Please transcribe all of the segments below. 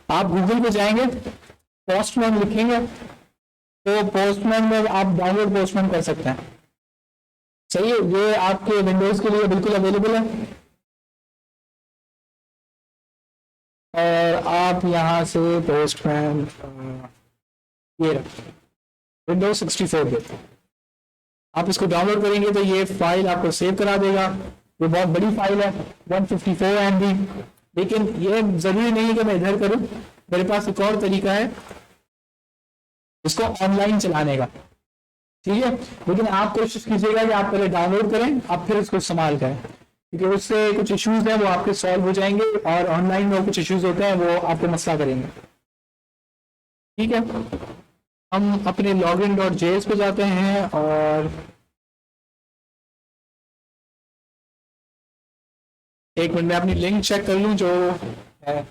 आप गूगल पे जाएंगे, पोस्टमैन लिखेंगे तो पोस्टमैन में आप डाउनलोड पोस्टमैन कर सकते हैं। सही है, ये आपके विंडोज के लिए बिल्कुल अवेलेबल है। और आप यहाँ से पोस्टमैन ये विंडोज 64 पे आप इसको डाउनलोड करेंगे तो ये फाइल आपको सेव करा देगा। ये बहुत बड़ी फाइल है, 154 MB। लेकिन ये जरूरी नहीं है कि मैं इधर करूं, मेरे पास एक और तरीका है इसको ऑनलाइन चलाने का। ठीक है, लेकिन आप कोशिश कीजिएगा कि आप पहले डाउनलोड करें, आप फिर इसको इस्तेमाल करें, क्योंकि उससे कुछ इश्यूज हैं वो आपके सॉल्व हो जाएंगे, और ऑनलाइन में कुछ इश्यूज होते हैं वो आपको मसला करेंगे। ठीक है, हम अपने login.js पे जाते हैं और एक मिनट में अपनी लिंक चेक कर लूं जो है।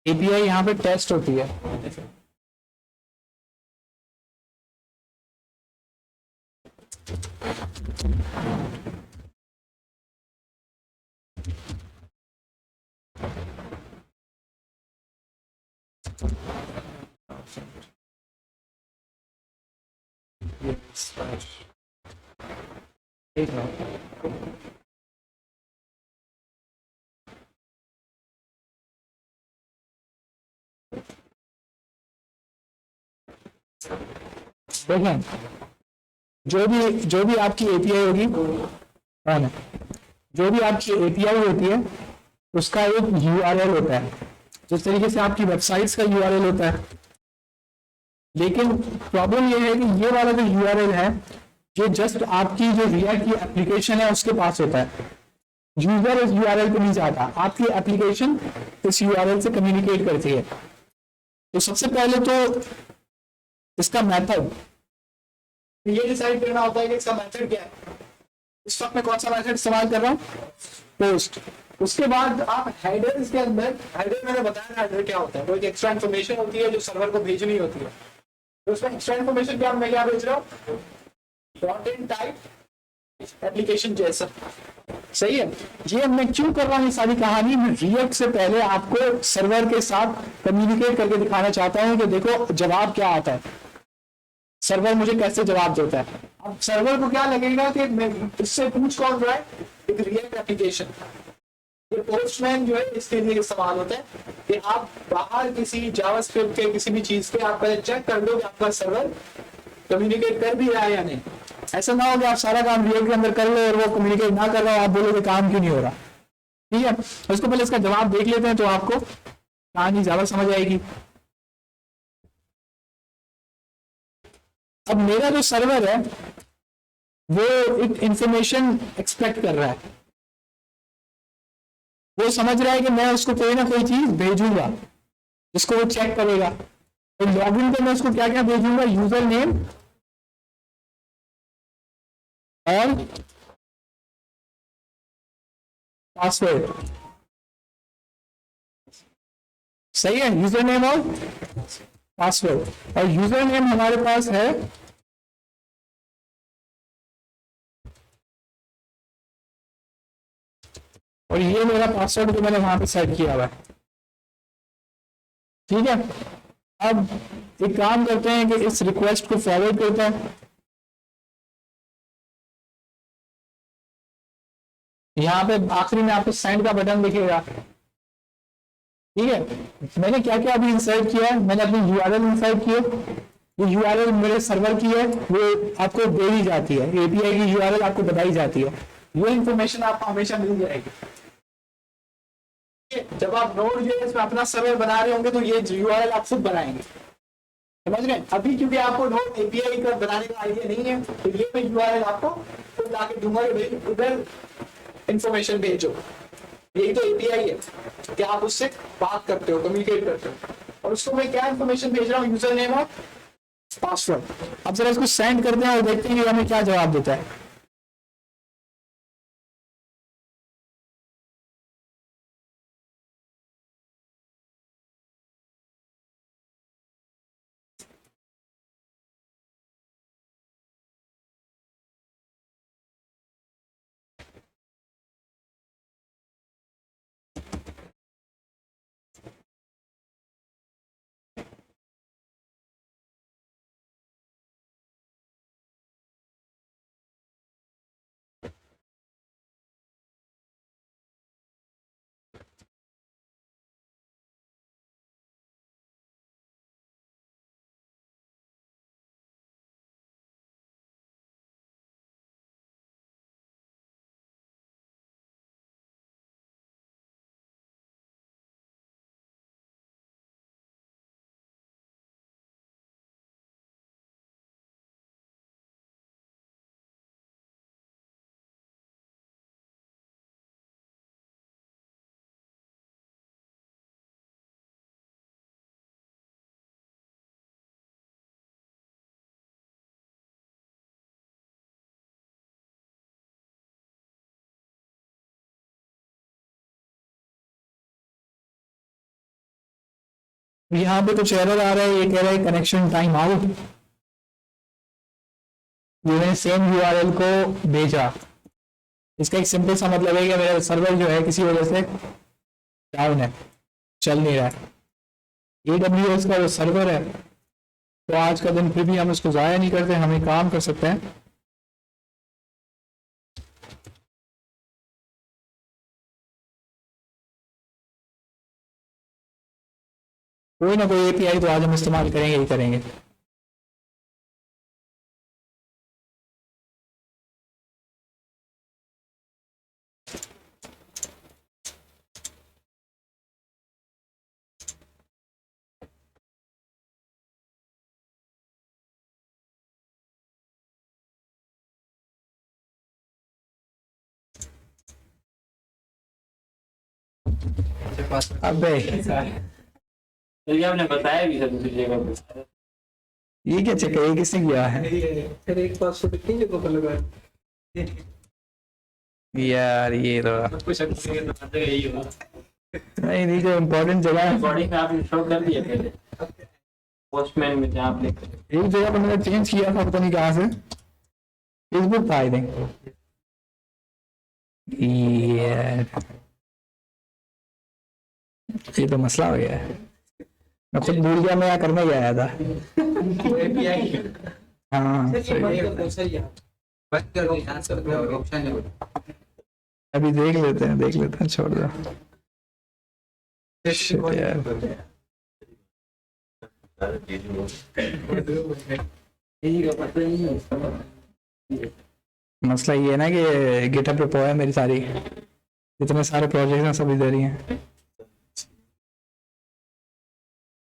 API यहाँ पे टेस्ट होती है। देखें, जो भी आपकी एपीआई होगी, जो भी आपकी एपीआई होती है उसका एक यूआरएल होता है, जिस तरीके से आपकी वेबसाइट्स का यूआरएल होता है। लेकिन प्रॉब्लम ये है कि ये वाला जो यूआरएल है ये जस्ट आपकी जो रिएक्ट की एप्लीकेशन है उसके पास होता है। यूजर इस यूआरएल पे नहीं जाता, आपकी एप्लीकेशन इस यूआरएल से कम्युनिकेट करती है। तो सबसे पहले तो इसका मेथड ये डिसाइड करना होता है कि इसका मेथड क्या है। इस वक्त मैं कौन सा मेथड इस्तेमाल कर रहा हूँ, पोस्ट। उसके बाद आप हेडर, इसके अंदर हेडर मैंने बताया हेडर क्या होता है, वो एक एक्स्ट्रा इन्फॉर्मेशन होती है जो सर्वर को भेजनी होती है। तो उसमें एक्स्ट्रा इन्फॉर्मेशन क्या मैं क्या भेज रहा हूँ, कंटेंट टाइप एप्लीकेशन जैसा। सही है, ये मैं क्यों कर रहा हूँ ये सारी कहानी, मैं रिएक्ट से पहले आपको सर्वर के साथ कम्युनिकेट करके दिखाना चाहता हूँ कि देखो जवाब क्या आता है, सर्वर मुझे कैसे जवाब देता है। अब सर्वर को क्या लगेगा कि इससे पूछ कौन रहा है, एक रिएक्ट एप्लीकेशन। ये पोस्टमैन जो है इसके लिए इस्तेमाल होता है कि आप बाहर किसी जावास्क्रिप्ट के किसी भी चीज के आप पहले चेक कर लो कि आपका सर्वर कम्युनिकेट कर भी रहा है या नहीं। ऐसा ना हो कि आप सारा काम रिएक्ट के अंदर कर लो और वो कम्युनिकेट ना कर रहा हो, आप बोलोगे काम क्यों नहीं हो रहा। ठीक है, उसको पहले इसका जवाब देख लेते हैं तो आपको कहानी ज्यादा समझ आएगी। अब मेरा जो सर्वर है वो एक इंफॉर्मेशन एक्सपेक्ट कर रहा है, वो समझ रहा है कि मैं उसको कोई ना कोई चीज भेजूंगा जिसको वो चेक करेगा। तो लॉगिन पे मैं उसको क्या क्या भेजूंगा, यूजर नेम और पासवर्ड। सही है, यूजर नेम और पासवर्ड। और यूजर नेम हमारे पास है और ये मेरा पासवर्ड जो मैंने वहां पे सेट किया हुआ है। ठीक है, अब एक काम करते हैं कि इस रिक्वेस्ट को फॉरवर्ड करते हैं। यहाँ पे आखिरी में आपको सेंड का बटन दिखेगा। ठीक है, मैंने क्या क्या अभी इंसर्ट किया है, मैंने अपनी यूआरएल इंसर्ट की है। ये यूआरएल मेरे सर्वर की है, वो आपको दे दी जाती है, एपीआई की यूआरएल आपको बताई जाती है। ये इंफॉर्मेशन आपको हमेशा मिल जाएगी। जब आप नोड.जेएस में अपना सर्वर बना रहे होंगे तो ये यूआरएल आप खुद बनाएंगे, समझ गए। अभी क्योंकि आपको नोड एपीआई का बनाने का आइडिया नहीं है, तो ये मैं यूआरएल आपको खुद लाके दूंगा कि भाई उधर इंफॉर्मेशन भेजो। यही तो एपीआई है कि आप उससे बात करते हो, कम्युनिकेट करते हो, और उसको मैं क्या इंफॉर्मेशन भेज रहा हूँ, यूजर नेम और पासवर्ड। अब जरा इसको सेंड करते हैं और देखते हैं कि हमें क्या जवाब देता है। यहाँ पे कुछ एरर आ रहा है, ये कह रहा है कनेक्शन टाइम आउट। मैंने सेम यूआरएल को भेजा, इसका एक सिंपल सा मतलब है कि मेरा सर्वर जो है किसी वजह से डाउन है, चल नहीं रहा है। AWS का जो सर्वर है, तो आज का दिन फिर भी हम इसको ज़ाया नहीं करते, हम एक काम कर सकते हैं। कोई ना कोई एपीआई तो आज हम इस्तेमाल करेंगे ही करेंगे। अबे तो आपने बताया भी सर दूसरी जगह पे। ये क्या चक्कर है, ये किसने किया है फिर एक पासवर्ड कितनी जगह पर लगा है? यार? ये तो कुछ यही होगा। नहीं नहीं, जो इम्पोर्टेंट जगह है बॉडी में आपने शो कर दिया पहले पोस्टमैन में जहाँ आपने एक जगह पर मैंने चेंज किया था, पता नहीं कहाँ से। फेसबुक था आई थिंक। ये तो मसला हो गया है, मैं खुद भूल गया मैं यहाँ करने गया था। हाँ अभी देख लेते हैं, छोड़ दो। Shit, यार। मसला ये है ना कि गिटहब पे पोया मेरी सारी, जितने सारे प्रोजेक्ट हैं सब इधर ही हैं।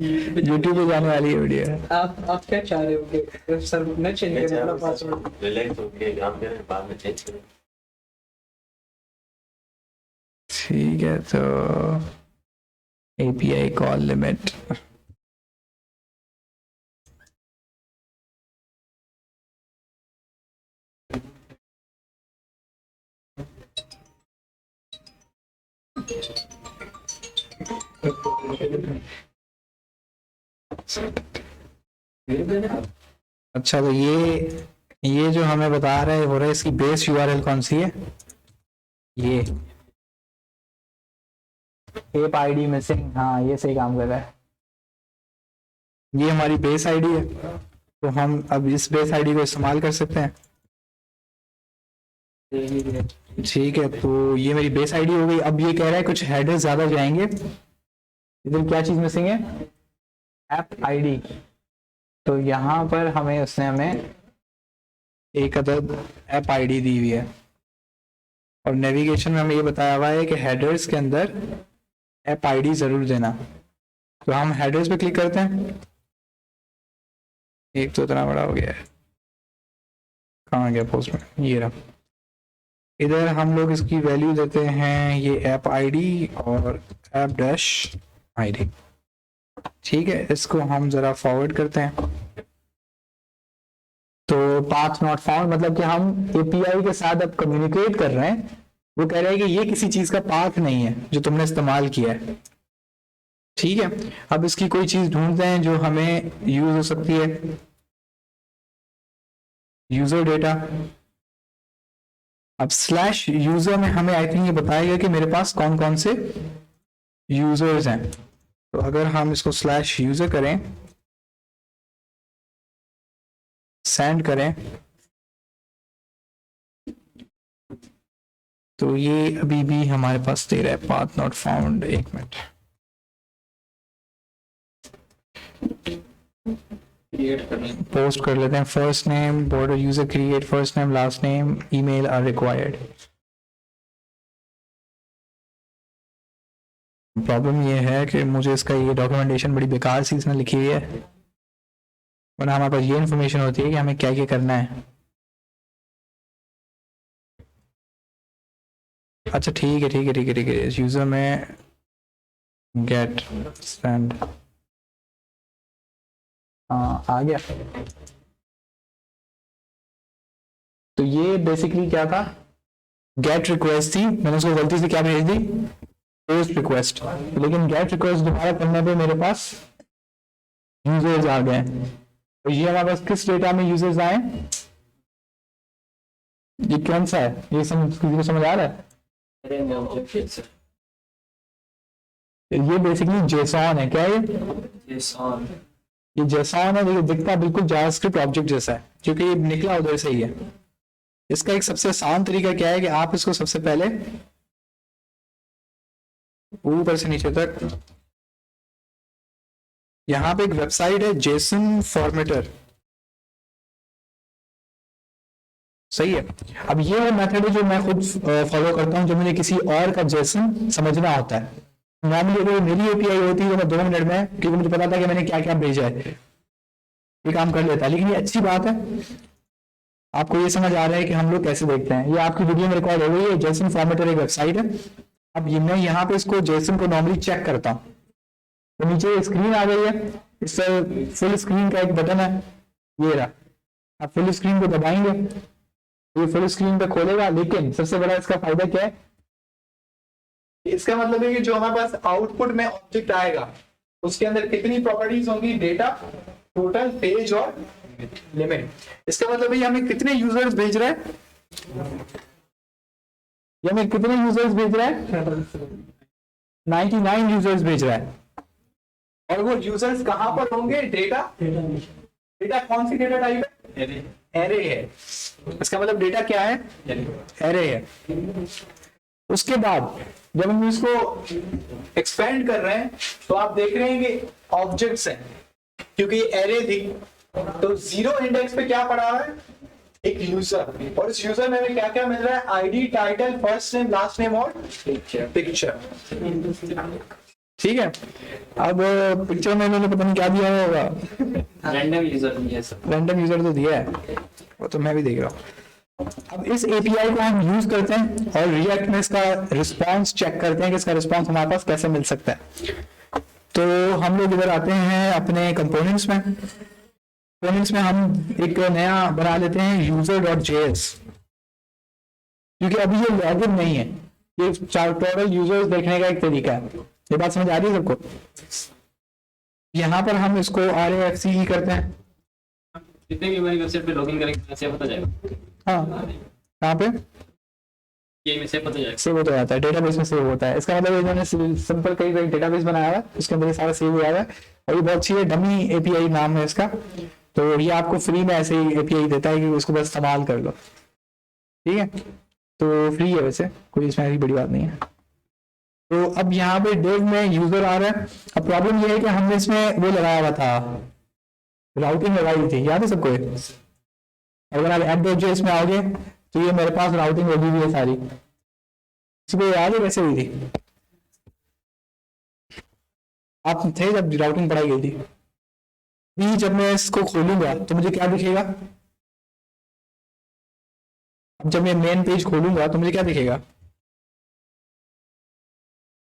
यूट्यूब पे जाने वाली है वीडियो। आप क्या चाह रहे हो कि सर न चेंज करें अपना पासवर्ड? रिलैक्स होके काम करें, बाद में चेंज करें। ठीक है, तो API कॉल लिमिट अच्छा, तो ये जो हमें बता रहा है हो रहा है, इसकी बेस यूआरएल कौन सी है? ये एप आईडी मिसिंग, हाँ ये सही काम कर रहा है। ये हमारी बेस आईडी है, तो हम अब इस बेस आईडी को इस्तेमाल कर सकते हैं। ठीक है, तो ये मेरी बेस आईडी हो गई। अब ये कह रहा है कुछ हेडर्स ज्यादा जाएंगे, इधर क्या चीज मिसिंग है, ऐप आईडी। तो यहाँ पर हमें एक अदद ऐप आईडी दी हुई है, और नेविगेशन में हमें ये बताया हुआ है कि हेडर्स के अंदर ऐप आईडी जरूर देना। तो हम हेडर्स पे क्लिक करते हैं। एक तो इतना बड़ा हो गया है, कहाँ गया पोस्ट में, ये रहा। इधर हम लोग इसकी वैल्यू देते हैं ये ऐप आईडी और ऐप डैश आईडी। ठीक है, इसको हम जरा फॉरवर्ड करते हैं। तो पाथ नॉट फाउंड मतलब कि हम एपीआई के साथ अब कम्युनिकेट कर रहे हैं, वो कह रहे हैं कि ये किसी चीज का पाथ नहीं है जो तुमने इस्तेमाल किया है। ठीक है, अब इसकी कोई चीज ढूंढते हैं जो हमें यूज हो सकती है। यूजर डेटा, अब स्लैश यूजर में हमें आई थिंक ये बताएगा कि मेरे पास कौन कौन से यूजर्स हैं। तो अगर हम इसको स्लैश यूजर करें, सेंड करें, तो ये अभी भी हमारे पास दे रहा है पाथ नॉट फाउंड। एक मिनट, पोस्ट कर लेते हैं। First name border user create first name last name email are required. Problem ये है कि मुझे इसका ये डॉक्यूमेंटेशन बड़ी बेकार सी इसने लिखी हुई है, वरना हमारे पास ये इन्फॉर्मेशन होती है कि हमें क्या क्या करना है। अच्छा ठीक है ठीक है ठीक है ठीक है, इस यूजर में गेट सेंड आ गया। तो ये बेसिकली क्या था, गेट रिक्वेस्ट थी, मैंने उसको गलती से क्या भेज दी, पोस्ट रिक्वेस्ट। लेकिन गेट रिक्वेस्ट दोबारा करने पे मेरे पास यूजर्स आ गए। तो ये हमारे पास किस डेटा में यूजर्स आए, ये कौन सा है, ये किसी को समझ आ रहा है? ये बेसिकली जेसॉन है। क्या है JSON। ये जेसॉन है, देखिए दिखता बिल्कुल जावास्क्रिप्ट ऑब्जेक्ट जैसा है, क्योंकि ये निकला उधर से ही है। इसका एक सबसे आसान तरीका क्या है कि आप इसको सबसे पहले ऊपर से नीचे तक, यहाँ पे एक वेबसाइट है जेसन फॉर्मेटर, सही है। अब ये वो मेथड है जो मैं खुद फॉलो करता हूँ जब मुझे किसी और का जेसन समझना होता है। नॉर्मली अगर मेरी एपीआई होती है तो मैं 2 मिनट में, क्योंकि मुझे पता था कि मैंने क्या क्या भेजा है, ये काम कर लेता है। लेकिन ये अच्छी बात है, आपको ये समझ आ रहा है कि हम लोग कैसे देखते हैं। ये आपकी वीडियो में रिकॉर्ड हो गई है, जेसन फॉर्मेटर एक वेबसाइट है। अब ये मैं यहाँ पे इसको जेसन को नॉर्मली चेक करता हूँ, तो नीचे स्क्रीन आ गई है, इस फुल स्क्रीन का एक बटन है, ये रहा। आप फुल स्क्रीन को दबाएंगे, ये फुल स्क्रीन पे खोलेगा। लेकिन सबसे बड़ा इसका फायदा क्या है, इसका मतलब है कि जो हमारे पास आउटपुट में ऑब्जेक्ट आएगा उसके अंदर कितनी प्रॉपर्टीज होंगी, डेटा, टोटल, पेज और लिमिट। इसका मतलब है हमें कितने यूजर्स भेज रहा है, ये हमें कितने यूजर्स भेज रहा है, 99 यूजर्स भेज रहा है। और वो यूजर्स कहां पर होंगे, डेटा कौन सी डेटा टाइप है, एरे है। इसका मतलब डेटा क्या है, एरे है। उसके बाद जब हम इसको एक्सपेंड कर रहे हैं तो आप देख रहे हैं कि ऑब्जेक्ट्स हैं, क्योंकि ये एरे थी तो 0 इंडेक्स पे क्या पड़ा हुआ है, एक यूजर। और इस यूजर में हमें क्या क्या मिल रहा है, ID, title, first name, last name और पिक्चर। ठीक है, अब पिक्चर में इन्होंने पता नहीं क्या दिया होगा, रैंडम यूजर तो दिया है, वो तो मैं भी देख रहा हूँ। अब इस एपीआई को हम यूज करते हैं और रिएक्ट में इसका रिस्पांस चेक करते हैं कि इसका रिस्पांस हमारे पास कैसे मिल सकता है। तो हम लोग इधर आते हैं अपने कंपोनेंट्स में। कंपोनेंट्स में हम एक नया बना लेते हैं user.js, क्योंकि अभी ये लॉगिन नहीं है, ये टोटल यूजर्स देखने का एक तरीका है। ये बात समझ आ रही है सबको? यहाँ पर हम इसको RAFC करते हैं। कितने भी हमारी वेबसाइट पे लॉगिन करेंगे ऐसे पता जाएगा। हाँ, कहाँ पे? ये में से पता जाएगा। सेव हो जाता है, डेटाबेस में सेव होता है। इसका मतलब इन्होंने सिंपल कई डेटाबेस बनाया हुआ है, उसके अंदर ये सारा सेव हुआ है। और ये बहुत अच्छी है, डमी एपीआई नाम है इसका। तो ये आपको फ्री में ऐसे ही एपीआई देता है कि उसको बस इस्तेमाल कर लो, ठीक है। तो फ्री है वैसे, कोई इसमें ऐसी बड़ी बात नहीं है। तो अब यहाँ पे डेव में यूजर आ रहा है। अब प्रॉब्लम ये है कि हमने इसमें वो लगाया हुआ था, राउटिंग लगाई थी, याद है सबको। अगर आप app.js में आओगे तो ये मेरे पास राउटिंग लगी हुई है सारी। इसको याद है कैसे हुई थी? आप थे जब राउटिंग पढ़ाई गई थी। भी जब मैं इसको खोलूंगा तो मुझे क्या दिखेगा? अब जब मैं मेन पेज खोलूंगा तो मुझे क्या दिखेगा?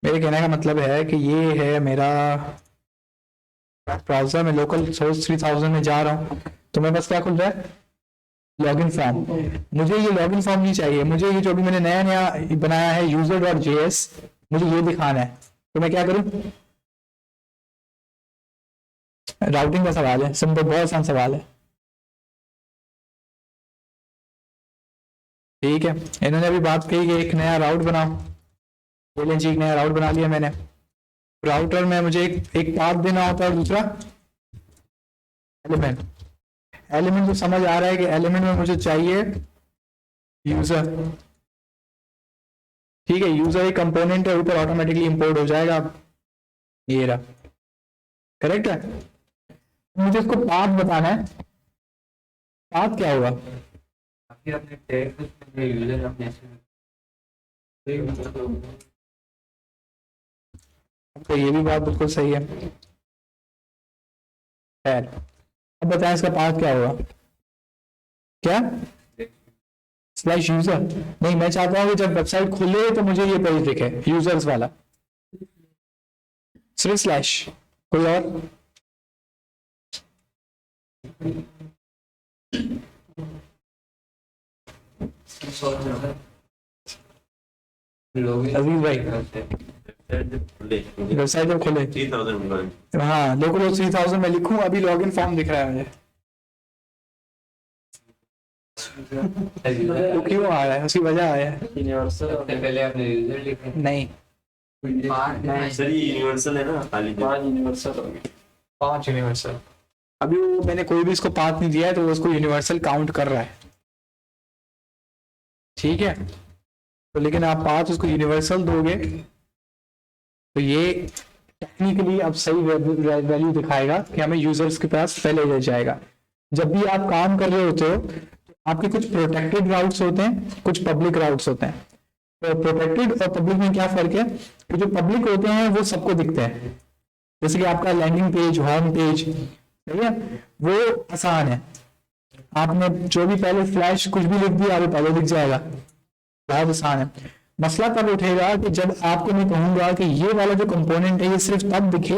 मेरे कहने का मतलब है कि ये है मेरा ब्राउजर में लोकल सोर्स 3000 में जा रहा हूँ, तो मैं बस क्या खुल रहा है? Login form. मुझे ये लॉगिन फॉर्म नहीं चाहिए, मुझे ये जो भी मैंने नया नया बनाया है user.js, मुझे ये दिखाना है। तो मैं क्या करूं? राउटिंग का सवाल है, सिंपल, बहुत आसान सवाल है, ठीक है। इन्होंने अभी बात कही कि एक नया राउट बनाओ, बोले जी एक नया राउट बना लिया मैंने। राउटर में मुझे एक पाथ देना होता है और दूसरा एलिमेंट। एलिमेंट तो समझ आ रहा है कि एलिमेंट में मुझे चाहिए यूजर, ठीक है। यूजर एक कंपोनेंट है, ऊपर ऑटोमेटिकली इंपोर्ट हो जाएगा, ये रहा, करेक्ट है। मुझे इसको पाथ बताना है, पाथ क्या होगा? तो ये भी बात बिल्कुल सही है। खैर, अब बताएं इसका पाथ क्या होगा? क्या? Slash user? नहीं, मैं चाहता हूँ कि जब वेबसाइट खुले तो मुझे ये पेज दिखे, यूजर्स वाला, सिर्फ स्लैश, कोई और? अजीज भाई, वेबसाइट जब खुले 3000 हाँ, लोकल 3000 में लिखूं, अभी लॉगिन फॉर्म दिख रहा है मुझे, तो क्यों आ रहा है? उसकी वजह है यूनिवर्सल पहले आपने यूजर लिखा नहीं, सर ये यूनिवर्सल है ना, खाली 5 यूनिवर्सल हो गए, 5 यूनिवर्सल। अभी वो मैंने कोई भी इसको पाथ नहीं दिया है तो वो उसको यूनिवर्सल काउंट कर रहा है, ठीक है। तो लेकिन आप पाथ उसको यूनिवर्सल दोगे तो ये टेक्निकली अब सही वैल्यू दिखाएगा कि हमें यूजर्स के पास पहले ले जाएगा। जब भी आप काम कर रहे होते हो तो आपके कुछ प्रोटेक्टेड राउट्स होते हैं, कुछ पब्लिक राउट्स होते हैं। तो प्रोटेक्टेड और पब्लिक में क्या फर्क है? कि जो पब्लिक होते हैं वो सबको दिखते हैं, जैसे कि आपका लैंडिंग पेज, होम पेज, सही है, वो आसान है। आपने जो भी पहले फ्लैश कुछ भी लिख दिया वो पहले दिख जाएगा, बहुत आसान है। मसला तब उठेगा कि जब आपको मैं कहूंगा कि ये वाला जो कंपोनेंट है ये सिर्फ तब दिखे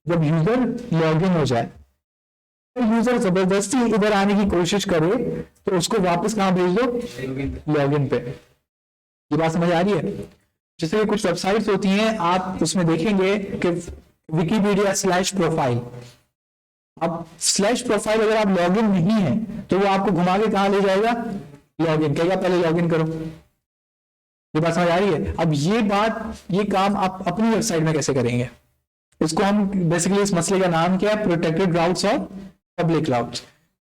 जब यूजर लॉगिन हो जाए। तो यूजर जबरदस्ती इधर आने की कोशिश करे तो उसको वापस कहाँ भेज दो? लॉगिन पे। ये बात समझ आ रही है? जैसे कुछ वेबसाइट्स होती हैं, आप उसमें देखेंगे कि विकिपीडिया /प्रोफाइल, अब /प्रोफाइल अगर आप लॉगिन नहीं है तो वो आपको घुमा के कहाँ ले जाएगा? लॉगिन, कहेगा पहले लॉगिन करो। ये बात समझ आ रही है? अब ये काम आप अपनी वेबसाइट में कैसे करेंगे? इसको हम बेसिकली, इस मसले का नाम क्या है? प्रोटेक्टेड राउट्स और पब्लिक राउट्स।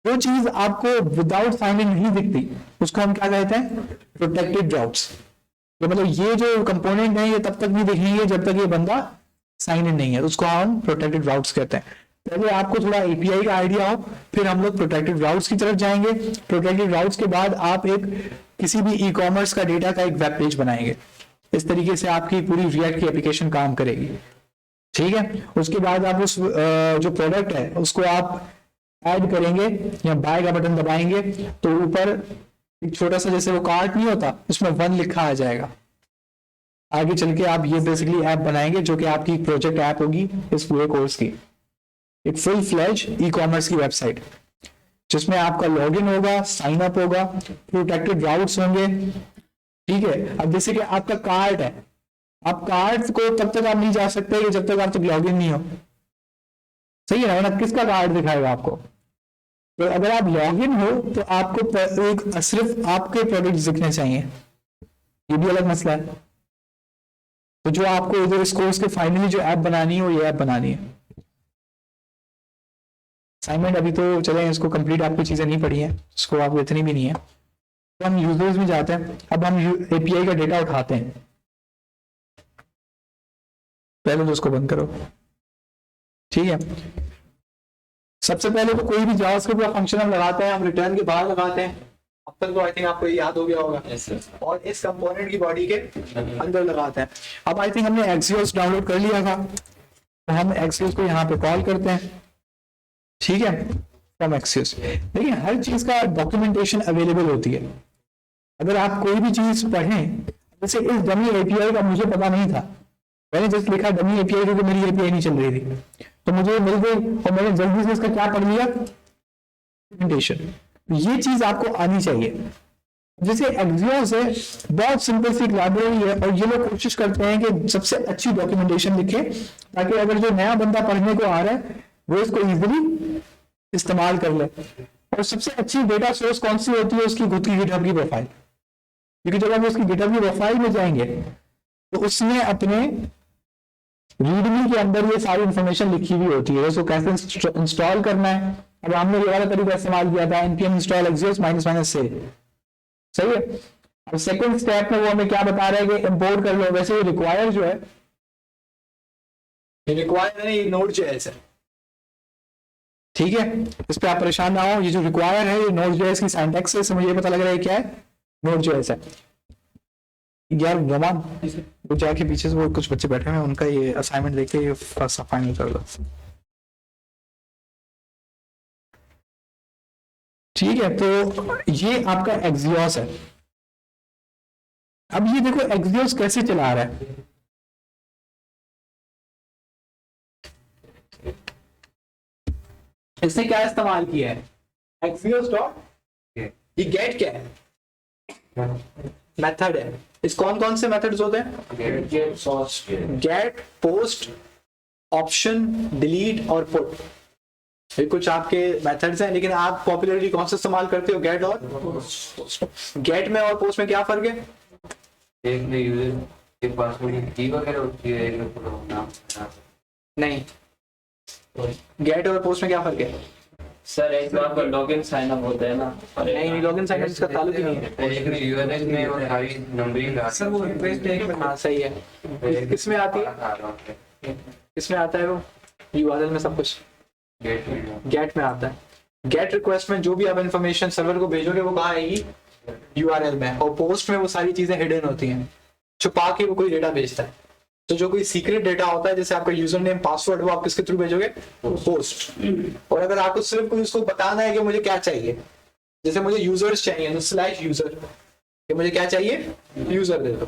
जो चीज आपको विदाउट साइन इन नहीं दिखती उसको हम क्या कहते हैं? Protected routes. तो मतलब ये जो कंपोनेंट है ये तब तक नहीं दिखेंगे जब तक ये बंदा साइन इन नहीं है, उसको हम प्रोटेक्टेड राउट्स कहते हैं। पहले आपको थोड़ा एपीआई का आइडिया हो, फिर हम लोग प्रोटेक्टेड राउट्स की तरफ जाएंगे। प्रोटेक्टेड राउट्स के बाद आप किसी भी ई कॉमर्स का डेटा का एक वेब पेज बनाएंगे। इस तरीके से आपकी पूरी रिएक्ट की एप्लीकेशन काम करेगी, ठीक है। उसके बाद आप उस जो प्रोडक्ट है उसको आप ऐड करेंगे या बाय का बटन दबाएंगे तो ऊपर एक छोटा सा जैसे वो कार्ट नहीं होता उसमें 1 लिखा आ जाएगा। आगे चल के आप ये बेसिकली ऐप बनाएंगे जो कि आपकी प्रोजेक्ट ऐप होगी इस पूरे कोर्स की, एक फुल फ्लैश ई कॉमर्स की वेबसाइट जिसमें आपका लॉगिन होगा, साइन अप होगा, प्रोटेक्टेड राउट्स होंगे, ठीक है। अब जैसे कि आपका कार्ट है, आप कार्ड को तब तक आप नहीं जा सकते कि जब तक आप तक लॉगिन नहीं हो, सही है ना? वरना किसका कार्ड दिखाएगा आपको? तो अगर आप लॉगिन हो तो आपको एक सिर्फ आपके प्रोडक्ट दिखने चाहिए, ये भी अलग मसला है। तो जो आपको इधर इस कोर्स के फाइनली जो ऐप बनानी है वो ये ऐप बनानी है। असाइनमेंट अभी तो चले, इसको कंप्लीट आपको चीजें नहीं पढ़ी हैं, इसको आपको इतनी भी नहीं है। तो हम यूजर्स में जाते हैं, अब हम एपीआई का डेटा उठाते हैं। पहले तो उसको बंद करो, ठीक है। सबसे पहले तो कोई भी जावास्क्रिप्ट का फंक्शन हम लगाते हैं, हम रिटर्न के बाहर लगाते हैं। अब तक तो आई थिंक आपको ये याद हो गया होगा। और इस कंपोनेंट की बॉडी के अंदर लगाते हैं। अब आई थिंक हमने एक्सियोस डाउनलोड कर लिया था, तो हम एक्सियोस को यहाँ पे कॉल करते हैं, ठीक है, फ्रॉम एक्सियोस। देखिए हर चीज का डॉक्यूमेंटेशन अवेलेबल होती है। अगर आप कोई भी चीज पढ़ें, जैसे इस डमी एपीआई का मुझे पता नहीं था, मैंने जस्ट लिखा डमी एपीआई क्योंकि मेरी एपीआई नहीं चल रही थी, तो मुझे मिल गई और मैंने जल्दी से इसका क्या पढ़ लिया, डॉक्यूमेंटेशन। ये चीज आपको आनी चाहिए। जैसे एक्सियोस है, बहुत सिंपल सी लाइब्रेरी है, और ये लोग कोशिश करते हैं कि सबसे अच्छी डॉक्यूमेंटेशन लिखे, ताकि अगर जो नया बंदा पढ़ने को आ रहा है वो इसको इजीली इस्तेमाल कर ले। और सबसे अच्छी डेटा सोर्स कौन सी होती है, उसकी खुद की गिटहब की प्रोफाइल, क्योंकि जब हम उसकी गिटहब की प्रोफाइल में जाएंगे तो उसमें अपने रीडमी के अंदर ये सारी इंफॉर्मेशन लिखी हुई होती है, उसको कैसे इंस्टॉल करना है। अब हमने ये वाला तरीका इस्तेमाल किया था, npm install axios --- से, सही है। अब सेकंड स्टेप में वो हमें क्या बता रहा है कि इंपोर्ट कर लो। वैसे ये रिक्वायर जो है, रिक्वायर है, ये Node.js है, ठीक है, इस पे आप परेशान ना हो। ये जो रिक्वायर है ये Node.js की सिंटैक्स है, इससे मुझे ये पता लग रहा है क्या है, Node.js है। यार रमान, वो जाके पीछे से वो कुछ बच्चे बैठे हैं, उनका ये असाइनमेंट देके ये फर्स्ट फाइनल कर लो, ठीक है। तो ये आपका एक्सियोस है। अब ये देखो एक्सियोस कैसे चला रहा है। इसने क्या इस्तेमाल किया है, एक्सियोस डॉट, ये गेट क्या है, मेथड है। इस कौन कौन से मेथड्स होते हैं, गेट, पोस्ट, ऑप्शन, डिलीट और पुट। ये कुछ आपके मेथड्स हैं, लेकिन आप पॉपुलरली कौन सा इस्तेमाल करते हो, गेट और पोस्ट। गेट में और पोस्ट में क्या फर्क है, एक में यूजर के पास में की वगैरह होती है, एक में पूरा नाम। नहीं, गेट और पोस्ट में क्या फर्क है सर? एक बार पर लॉगिन साइन अप होता है ना, नहीं, लॉगिन साइन अप इसका ताल्लुक ही नहीं है। एक में यूआरएल में और सारी नंबरिंग सर वो रिक्वेस्ट एक में हाँ सही है। किसमें आती है, किसमें आता है वो, यूआरएल में सब कुछ गेट में आता है। गेट रिक्वेस्ट में जो भी आप इंफॉर्मेशन सर्वर को भेजोगे वो कहाँ आएगी, यूआरएल में। और पोस्ट में वो सारी चीजें हिडन होती हैं, छुपा के वो कोई डेटा भेजता है। तो जो कोई सीक्रेट डेटा होता है, जैसे आपका यूजर नेम, पासवर्ड, वो आप किसके थ्रू भेजोगे, पोस्ट। और अगर आपको सिर्फ कोई उसको बताना है कि मुझे क्या चाहिए, जैसे मुझे यूजर्स चाहिए तो स्लैश यूजर, कि मुझे क्या चाहिए, यूजर दे दो।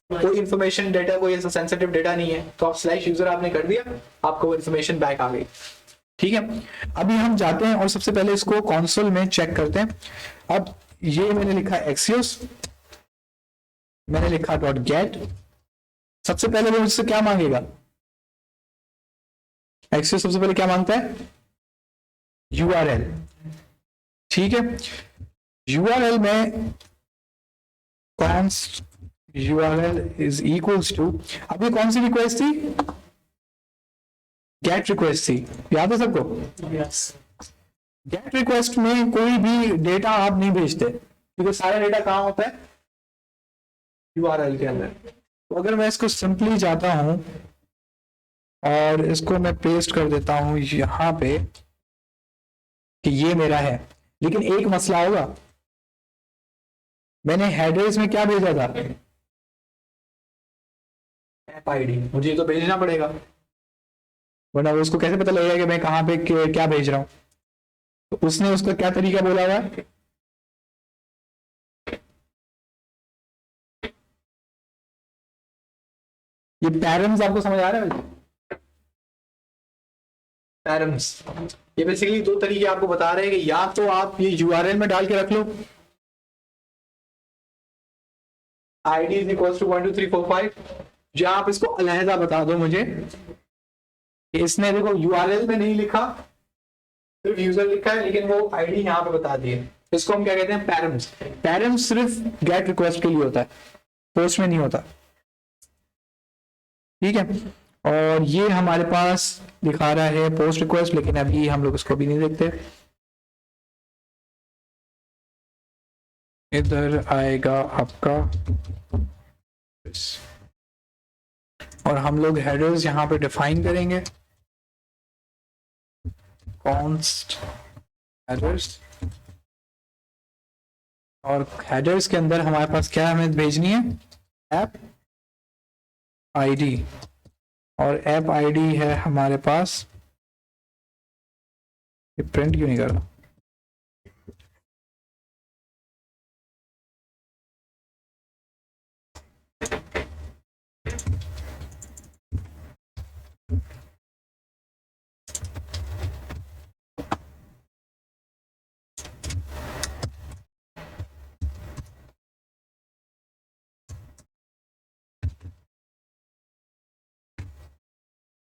कोई इन्फॉर्मेशन डेटा, कोई ऐसा सेंसिटिव डेटा नहीं है, तो आप स्लैश यूजर आपने कर दिया, आपको वो इन्फॉर्मेशन बैक आ गई, ठीक है। अभी हम जाते हैं और सबसे पहले इसको कंसोल में चेक करते हैं। अब ये मैंने लिखा एक्सियोस, मैंने लिखा डॉट गेट। सबसे पहले वो मुझसे क्या मांगेगा, एक्सियोस सबसे पहले क्या मांगता है, यूआरएल, ठीक है। यूआरएल में const URL is equals to, अब ये कौन सी रिक्वेस्ट थी, गेट रिक्वेस्ट थी, याद है सबको। यस, गेट रिक्वेस्ट में कोई भी डेटा आप नहीं भेजते, क्योंकि सारा डेटा कहाँ होता है, यूआरएल के अंदर। तो अगर मैं इसको सिंपली जाता हूं और इसको मैं पेस्ट कर देता हूं यहां पे कि ये मेरा है, लेकिन एक मसला होगा, मैंने हेडर्स में क्या भेजा था, ऐप आईडी, मुझे तो भेजना पड़ेगा, वरना उसको कैसे पता लगेगा कि मैं कहां पे क्या भेज रहा हूं। तो उसने उसका क्या तरीका बोला हुआ है, ये पैरम्स आपको समझ आ रहा है, पैरम्स ये बेसिकली दो तरीके आपको बता रहे हैं कि या तो आप ये यूआरएल में डाल के रख लो, id इज इक्वल टू 1 2 3 4 5, या आप इसको अलहदा बता दो मुझे कि इसने देखो यूआरएल में नहीं लिखा, सिर्फ यूजर लिखा है, लेकिन वो आईडी यहाँ पे बता दिए। इसको हम क्या कहते हैं, पैरम्स। पैरम्स सिर्फ गेट रिक्वेस्ट के लिए होता है। पोस्ट में नहीं होता। ठीक है, और ये हमारे पास दिखा रहा है पोस्ट रिक्वेस्ट, लेकिन अभी हम लोग इसको भी नहीं देखते। इधर आएगा आपका और हम लोग हेडर्स यहाँ पे डिफाइन करेंगे, कॉन्स्ट हेडर्स, और हेडर्स के अंदर हमारे पास क्या हमें भेजनी है, ऐप आईडी, और ऐप आईडी है हमारे पास, ये प्रिंट क्यों नहीं कर रहा,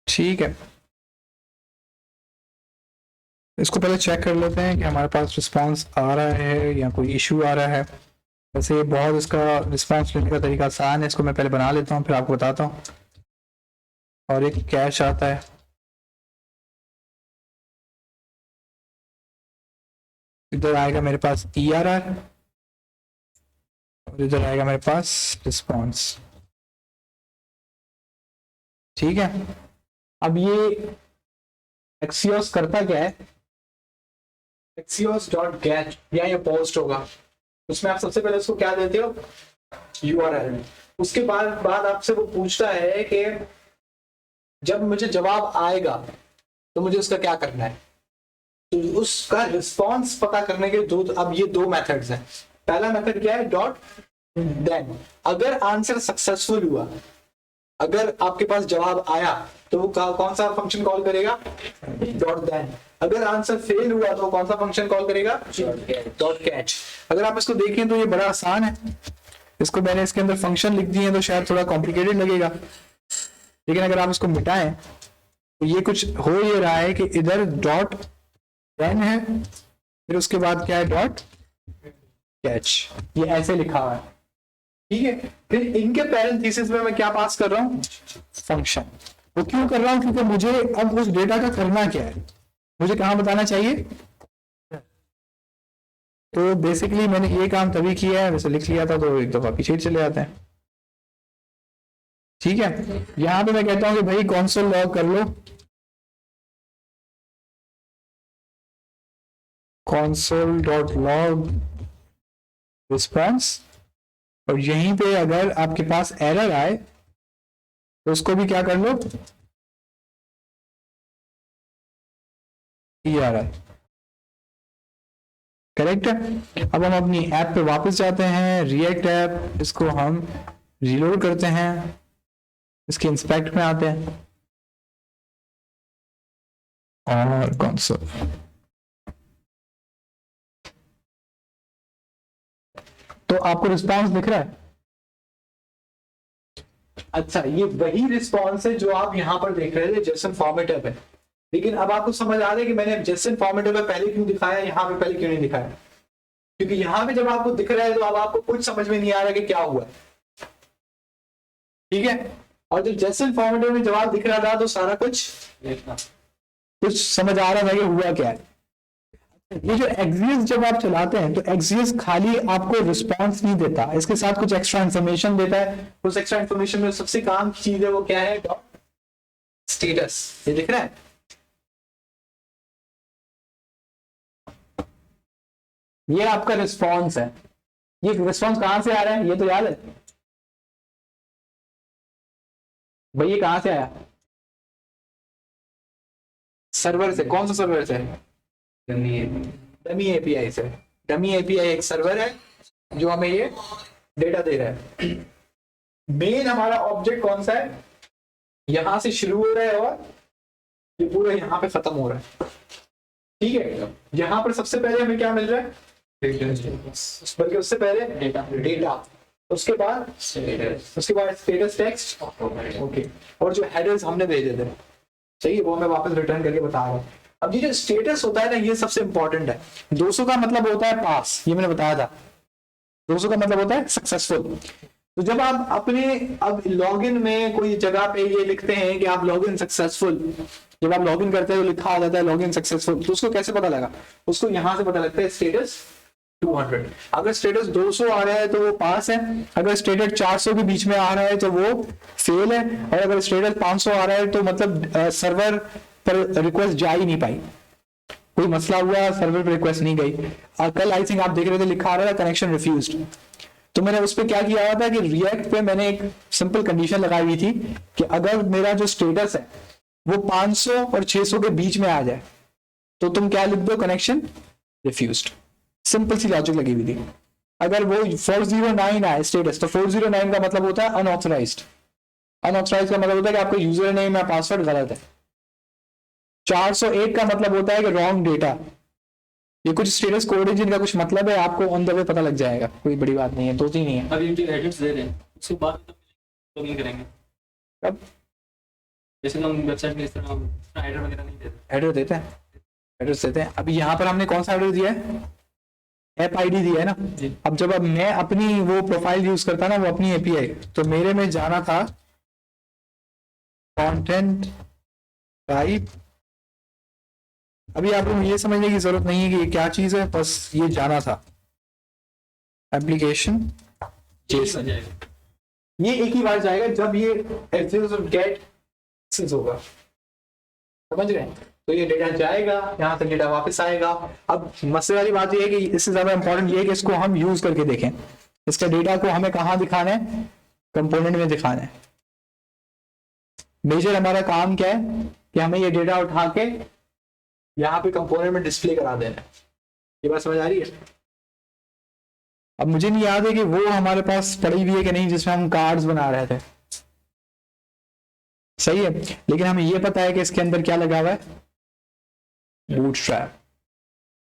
ठीक है। इसको पहले चेक कर लेते हैं कि हमारे पास रिस्पांस आ रहा है या कोई इशू आ रहा है। वैसे बहुत इसका रिस्पांस लेने का तरीका आसान है, इसको मैं पहले बना लेता हूँ फिर आपको बताता हूँ। और एक कैश आता है, इधर आएगा मेरे पास ERR और इधर आएगा मेरे पास रिस्पांस। ठीक है, अब ये एक्सियोस करता क्या है, axios.get या ये पोस्ट होगा, उसमें आप सबसे पहले उसको क्या देते हो, URL। उसके बाद आपसे वो पूछता है कि जब मुझे जवाब आएगा तो मुझे उसका क्या करना है। तो उसका रिस्पॉन्स पता करने के अब ये दो मेथड्स हैं। पहला मेथड क्या है, डॉट देन। अगर आंसर सक्सेसफुल हुआ, अगर आपके पास जवाब आया तो वो कौन सा फंक्शन कॉल करेगा, डॉट देन। अगर आंसर फेल हुआ तो कौन सा फंक्शन कॉल करेगा, डॉट कैच। अगर आप इसको देखें तो ये बड़ा आसान है, इसको मैंने इसके अंदर फंक्शन लिख दिए तो शायद थोड़ा कॉम्प्लिकेटेड लगेगा, लेकिन अगर आप इसको मिटाएं तो ये कुछ हो ये रहा है कि इधर डॉट देन है, फिर उसके बाद क्या है, डॉट कैच। ये ऐसे लिखा हुआ है, ठीक है। फिर इनके पैरेंथेसिस में मैं क्या पास कर रहा हूँ, फंक्शन। वो क्यों कर रहा हूँ, क्योंकि मुझे अब उस डेटा का करना क्या है, मुझे कहाँ बताना चाहिए। तो बेसिकली मैंने ये काम तभी किया है, वैसे लिख लिया था तो एक दफा पीछे चले जाते हैं। ठीक है, यहां पे मैं कहता हूं कि भाई कॉन्सोल लॉग कर लो, console.log रिस्पॉन्स, और यहीं पे अगर आपके पास एरर आए तो उसको भी क्या कर लो, ERR। करेक्ट है। अब हम अपनी ऐप पे वापस जाते हैं, रिएक्ट ऐप, इसको हम रीलोड करते हैं, इसके इंस्पेक्ट में आते हैं और कंसोल। तो आपको रिस्पांस दिख रहा है। अच्छा, ये वही रिस्पांस है जो आप यहां पर देख रहे थे जेसन फॉर्मेटिव है, लेकिन अब आपको समझ आ रहा है कि मैंने जेसन फॉर्मेटिव में पहले क्यों दिखाया, यहां पे पहले क्यों नहीं दिखाया। क्योंकि यहां पे जब आपको दिख रहा है तो अब आपको कुछ समझ में नहीं आ रहा कि क्या हुआ, ठीक है। और जब जेसन फॉर्मेटिव में जवाब दिख रहा था तो सारा कुछ समझ आ रहा था कि हुआ क्या है। ये जो एक्सियस जब आप चलाते हैं तो एक्सियस खाली आपको रिस्पांस नहीं देता, इसके साथ कुछ एक्स्ट्रा इंफॉर्मेशन देता है। उस एक्स्ट्रा इंफॉर्मेशन में सबसे काम की चीज है वो क्या है, डॉट स्टेटस। ये दिख रहा है, ये आपका रिस्पांस है। ये रिस्पांस कहां से आ रहा है, ये तो याद है भाई, ये कहां से आया, सर्वर से। कौन सा सर्वर से, डमी एपीआई से। डमी एपीआई एक सर्वर है जो हमें ये डेटा दे रहा है। मेन हमारा ऑब्जेक्ट कौन सा है, यहां से शुरू हो रहा है और ये पूरा यहां पे खत्म हो रहा है, ठीक है। यहां पर सबसे पहले हमें क्या मिल रहा है, बल्कि उससे पहले डेटा, उसके बाद स्टेटस टेक्स्ट, ओके। और जो हेडर्स हमने भेजे थे, चाहिए वो मैं वापस रिटर्न करके बता रहा हूँ। अब ये जो स्टेटस होता है ना, ये सबसे इंपॉर्टेंट है। 200 का मतलब होता है पास, ये मैंने बताया था। 200 का मतलब होता है सक्सेसफुल। तो जब आप अपने अब लॉगिन में कोई जगह पे ये लिखते हैं कि आप लॉगिन सक्सेसफुल, जब आप लॉगिन करते हैं तो लिखा आ जाता है लॉगिन सक्सेसफुल, तो उसको कैसे पता लगा? उसको यहां से पता लगता है स्टेटस 200। अगर स्टेटस 200 आ रहा है तो वो पास है, अगर स्टेटस 400 के बीच में आ रहा है तो वो फेल है, और अगर स्टेटस 500 आ रहा है तो मतलब सर्वर पर रिक्वेस्ट जा ही नहीं पाई, कोई मसला हुआ, सर्वर पर रिक्वेस्ट नहीं गई। कल आई थिंक आप देख रहे थे लिखा आ रहा था कनेक्शन रिफ्यूज्ड, तो मैंने उस पर क्या किया हुआ था कि रिएक्ट पे मैंने एक सिंपल कंडीशन लगाई हुई थी कि अगर मेरा जो स्टेटस है वो 500 और 600 के बीच में आ जाए तो तुम क्या लिख दो, कनेक्शन रिफ्यूज्ड। सिंपल सी लॉजिक लगी हुई थी। अगर वो 409 आए स्टेटस, तो 409 का मतलब होता है अनऑथराइज्ड। अनऑथराइज्ड का मतलब होता है कि आपका यूजर नेम या पासवर्ड गलत है। 401 का मतलब होता है कि रॉन्ग डेटा। ये कुछ स्टेटस कोड है जिनका कुछ मतलब है, आपको ऑन द वे पता लग जाएगा, कोई बड़ी बात नहीं है, दो तीन ही है। अभी जो एडिट्स दे रहे हैं उसके बाद तो नहीं करेंगे। कब? जैसे हम वेबसाइट में इस तरह एडर वगैरह नहीं देते। एड्रेस देते हैं, एड्रेस देते हैं। अभी यहाँ पर हमने कौन सा एड्रेस दिया है? ऐप आईडी दिया है ना। अब जब अब मैं अपनी वो प्रोफाइल यूज करता ना, वो अपनी एपीआई, तो मेरे में जाना था कंटेंट टाइप। अभी आपको ये समझने की जरूरत नहीं है कि ये क्या चीज है, बस ये जाना था एप्लीकेशन जेसन। ये एक ही बार जाएगा जब ये गेट होगा, समझ रहे हैं? तो ये डेटा जाएगा, यहाँ तक डेटा वापस आएगा। अब मसले वाली बात ये है कि इससे ज्यादा इंपॉर्टेंट ये है कि इसको हम यूज करके देखें। इसका डेटा को हमें कहाँ दिखाना है? कंपोनेंट में दिखाना है। मेजर हमारा काम क्या है कि हमें ये डेटा उठा के यहाँ पे कंपोनेंट में डिस्प्ले करा देना है। ये बात समझ आ रही है? अब मुझे नहीं याद है कि वो हमारे पास पड़ी हुई है कि नहीं जिसमें हम कार्ड्स बना रहे थे, सही है, लेकिन हमें ये पता है कि इसके अंदर क्या लगा हुआ है, बूटस्ट्रैप।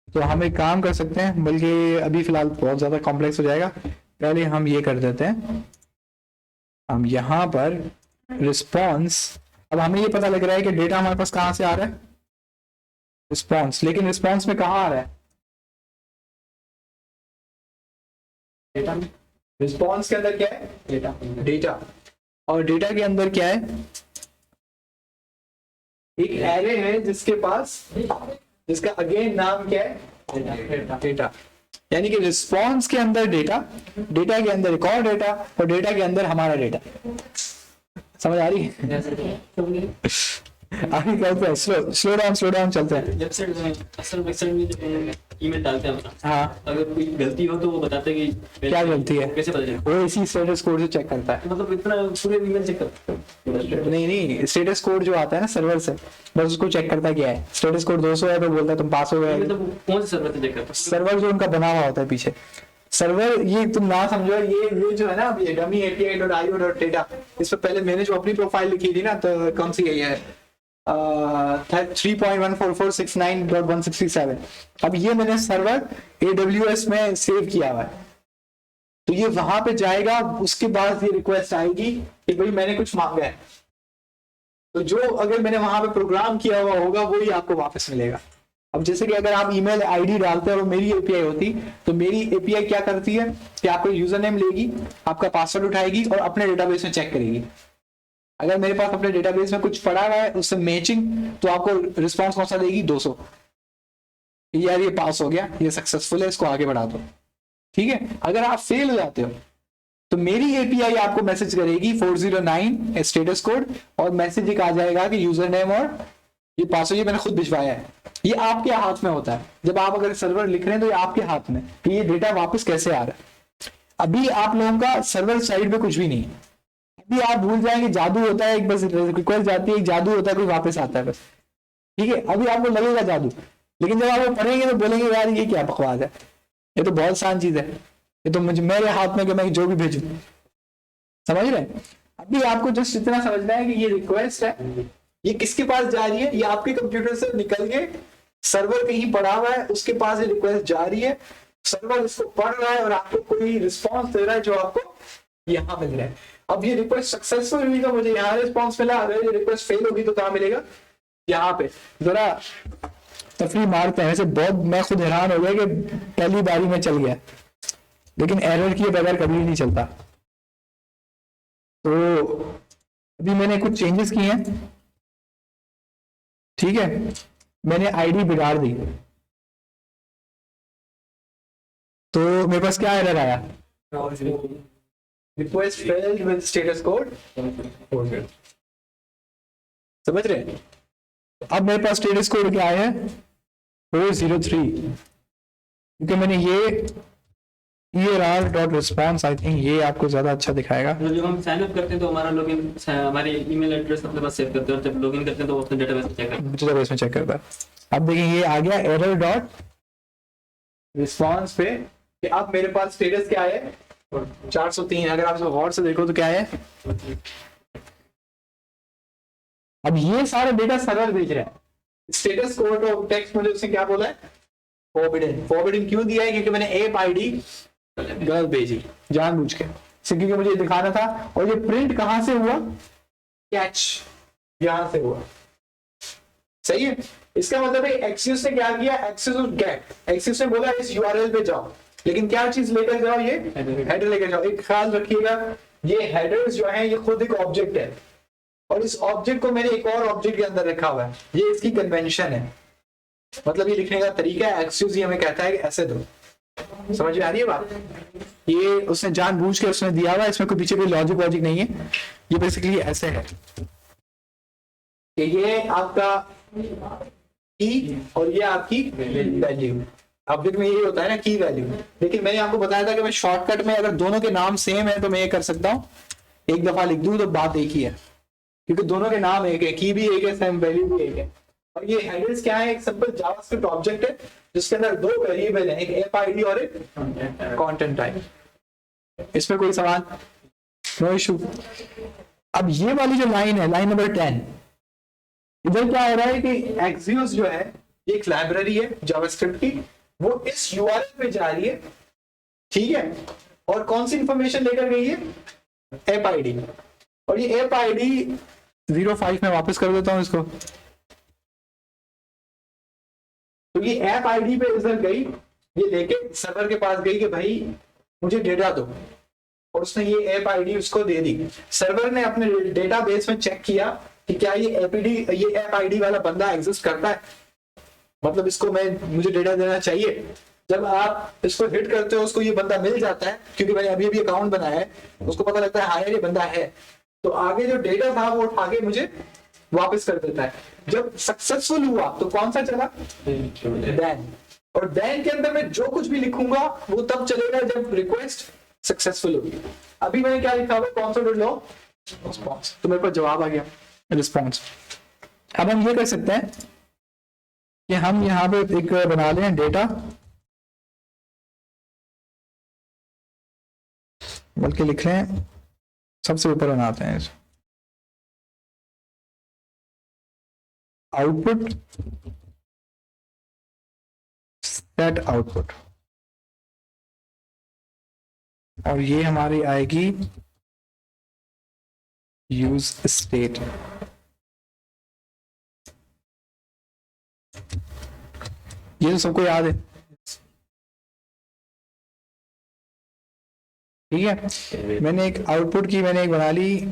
तो हम एक काम कर सकते हैं, बल्कि अभी फिलहाल बहुत ज्यादा कॉम्प्लेक्स हो जाएगा, पहले हम ये कर देते हैं, हम यहाँ पर रिस्पॉन्स, अब हमें ये पता लग रहा है कि डेटा हमारे पास कहाँ से आ रहा है, रिस्पॉन्स, लेकिन रिस्पॉन्स में कहाँ आ रहा है डेटा में? रिस्पॉन्स के अंदर क्या है? डेटा, डेटा, और डेटा के अंदर क्या है? एक एरे है जिसके पास, जिसका अगेन नाम क्या है? Data, data. यानी कि रिस्पॉन्स के अंदर डेटा, डेटा के अंदर एक और डेटा, और डेटा के अंदर हमारा डेटा। समझ आ रही है? आगे चलते हैं, स्लो डाउन चलते हैं। वेबसाइट में असल वेबसाइट में जब ईमेल डालते हैं अपना, हाँ, अगर कोई गलती हो तो वो बताते हैं कि क्या गलती है, कैसे पता चलेगा? वो इसी स्टेटस कोड से चेक करता है। मतलब इतना पूरे ईमेल चेक करते हैं? नहीं, स्टेटस कोड जो आता है ना सर्वर से, बस उसको चेक करता है क्या है। स्टेटस कोड 200 है तो बोलता है तुम पास हो गए। मतलब कौन से सर्वर से चेक करते हैं? सर्वर जो उनका बना हुआ होता है पीछे सर्वर, ये तुम ना समझो, ये जो है ना अभी डमी api.io.data, इस पर पहले मैंने जो अपनी प्रोफाइल लिखी थी ना, तो कौन सी है 3.14469.167, अब ये मैंने सर्वर AWS में सेव किया हुआ है, तो ये वहां पे जाएगा, उसके बाद ये रिक्वेस्ट आएगी कि भाई मैंने कुछ मांगा है, तो जो अगर मैंने वहां पे प्रोग्राम किया हुआ होगा वही आपको वापस मिलेगा। अब जैसे कि अगर आप ईमेल आईडी डालते हैं और मेरी एपीआई होती, तो मेरी एपीआई क्या करती है कि आपको यूजर नेम लेगी, आपका पासवर्ड उठाएगी और अपने डेटाबेस में चेक करेगी। अगर मेरे पास अपने डेटाबेस में कुछ पड़ा हुआ है उससे मैचिंग, तो आपको रिस्पांस कौन सा देगी? 200, यार ये पास हो गया, ये सक्सेसफुल है, इसको आगे बढ़ा दो, ठीक है। अगर आप फेल हो जाते हो तो मेरी एपीआई आपको मैसेज करेगी 409 स्टेटस कोड, और मैसेज एक आ जाएगा कि यूजर नेम और ये पासवर्ड ये मैंने खुद भिजवाया है। ये आपके हाथ में होता है, जब आप अगर सर्वर लिख रहे हैं तो ये आपके हाथ में कि ये डेटा वापस कैसे आ रहा है। अभी आप लोगों का सर्वर साइड पे कुछ भी नहीं है, अभी आप भूल जाएंगे जादू होता है, एक बस रिक्वेस्ट जाती है, एक जादू होता है, कोई वापस आता है बस, ठीक है। अभी आपको लगेगा जादू, लेकिन जब आप वो पढ़ेंगे तो बोलेंगे यार ये क्या बकवास है, ये तो बहुत आसान चीज है, ये तो मुझे मेरे हाथ में कि मैं जो भी भेजूं, समझ रहे हैं। अभी आपको जस्ट इतना समझना है कि ये रिक्वेस्ट है, ये किसके पास जा रही है, ये आपके कंप्यूटर से निकल के सर्वर कहीं पड़ा हुआ है, उसके पास ये रिक्वेस्ट जा रही है, सर्वर इसको पढ़ रहा है और आपको कोई रिस्पॉन्स दे रहा है जो आपको यहाँ मिल रहा है। अब ये रिक्वेस्ट सक्सेसफुल हुई तो मुझे यहाँ रिस्पॉन्स मिला, अगर ये रिक्वेस्ट फेल होगी तो कहाँ मिलेगा? यहाँ पे। जरा तफरी मारते हैं, वैसे बहुत मैं खुद हैरान हो गया कि पहली बारी में चल गया, लेकिन एरर किए बगैर कभी नहीं चलता। तो अभी मैंने कुछ चेंजेस किए हैं, ठीक है, मैंने आईडी बिगाड़ दी, तो मेरे पास क्या एरर आया, request failed with status code, समझ रहे हैं? अब मेरे पास स्टेटस कोड क्या है 403, क्योंकि मैंने ये err.response, आई थिंक ये आपको ज्यादा अच्छा दिखाएगा। मतलब जब हम साइन अप करते हैं तो हमारा लॉगिन हमारे ईमेल एड्रेस अपने पास सेव करते हैं और जब लॉगिन करते हैं तो वो अपने डेटाबेस में चेक करते हैं। डेटाबेस में चेक करता है। अब देखिए ये आ गया एरर डॉट रिस्पॉन्स पे कि अब मेरे पास स्टेटस क्या है 403। अगर आप इसको गौर से देखो तो क्या है, अब ये सारे डेटा सर्वर भेज रहा है। स्टेटस कोड और टेक्स्ट में उसने क्या बोला है, फॉरबिडन। फॉरबिडन क्यों दिया है, क्योंकि मैंने ऐप आईडी गलत भेजी जानबूझ के, क्योंकि मुझे दिखाना था। और ये प्रिंट कहां से हुआ, कैच यहां से हुआ, सही है। इसका मतलब है एक्सिस ने क्या किया, एक्सिस और गेट, एक्सिस ने बोला इस यूआरएल पे जाओ, लेकिन क्या चीज लेकर जाओ, ये हेडर लेकर जाओ। एक ख्याल रखिएगा, ये हेडर्स जो है ये खुद एक ऑब्जेक्ट है, और इस ऑब्जेक्ट को मैंने एक और ऑब्जेक्ट के अंदर रखा हुआ है। ये इसकी कन्वेंशन है, मतलब ये लिखने का तरीका है। एक्सिस ये हमें कहता है कि ऐसे दो, समझ में आ रही है बात? ये उसने जानबूझ के उसने दिया हुआ है, इसमें कोई पीछे कोई लॉजिक नहीं है, ये बेसिकली ऐसे है कि ये आपका की और ये आपकी वैल्यू। ऑब्जेक्ट में यही होता है ना, की वैल्यू। लेकिन मैंने आपको बताया था कि मैं शॉर्टकट में अगर दोनों के नाम सेम है तो मैं ये कर सकता हूँ, एक दफा लिख दूं तो बात एक ही है, क्योंकि दोनों के नाम एक है, की भी एक है, सेम वैल्यू भी एक है। और ये हेडर्स क्या है, एक सिंपल जावास्क्रिप्ट ऑब्जेक्ट है जिसके अंदर दो वेरिएबल है, एक ऐप आईडी और एक कंटेंट टाइप। इसमें कोई सवाल, नो इशू। अब ये वाली जो लाइन है, लाइन नंबर 10, इधर क्या हो रहा है कि एक्सियोस जो है ये एक लाइब्रेरी है जावास्क्रिप्ट की, वो इस यूआरएल पे जा रही है, ठीक है। और कौन सी इंफॉर्मेशन लेकर गई है, ऐप आईडी। और ये ऐप आईडी 05 में वापस कर देता हूं इसको। तो ये ऐप आईडी पे इधर गई, ये लेके सर्वर के पास गई कि भाई मुझे डेटा दो, और उसने ये ऐप आईडी उसको दे दी। सर्वर ने अपने डेटाबेस में चेक किया कि क्या ये ऐप आईडी वाला बंदा एग्जिस्ट करता है, मतलब इसको मुझे डेटा देना चाहिए। जब आप इसको हिट करते हो, उसको ये बंदा मिल जाता है, क्योंकि मैंने अभी अकाउंट बनाया है, उसको पता लगता है हाँ यार ये बंदा है, तो आगे जो डेटा था वो उठा के मुझे वापस कर देता है। जब सक्सेसफुल हुआ तो कौन सा चला, देन। और देन के अंदर मैं जो कुछ भी लिखूंगा वो तब चलेगा जब रिक्वेस्ट सक्सेसफुल होगी। अभी मैंने क्या लिखा हुआ, कौन सा लो रिस्पॉन्स, तो मेरे पास जवाब आ गया रिस्पॉन्स। अब हम ये कर सकते हैं कि हम यहाँ पे एक बना लें डेटा, बल्कि लिख लें सबसे ऊपर बनाते हैं आउटपुट, सेट आउटपुट, और ये हमारी आएगी यूज स्टेट। ये तो सबको याद है, ठीक है। मैंने एक आउटपुट की मैंने एक बना ली,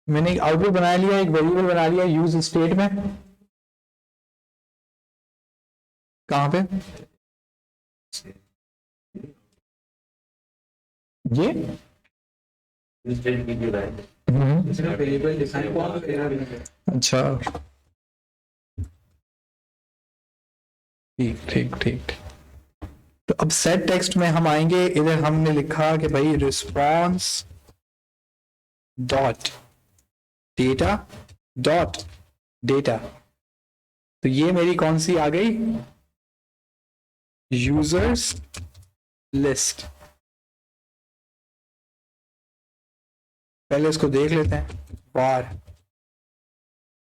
मैंने एक आउटपुट बना लिया, एक वेरिएबल बना लिया यूज स्टेट में। कहां पे ये वेरिएबल डिफाइन कौन है, अच्छा, ठीक ठीक ठीक। तो अब सेट टेक्स्ट में हम आएंगे, इधर हमने लिखा कि भाई response dot data dot data, तो ये मेरी कौन सी आ गई, यूजर्स लिस्ट। पहले इसको देख लेते हैं बार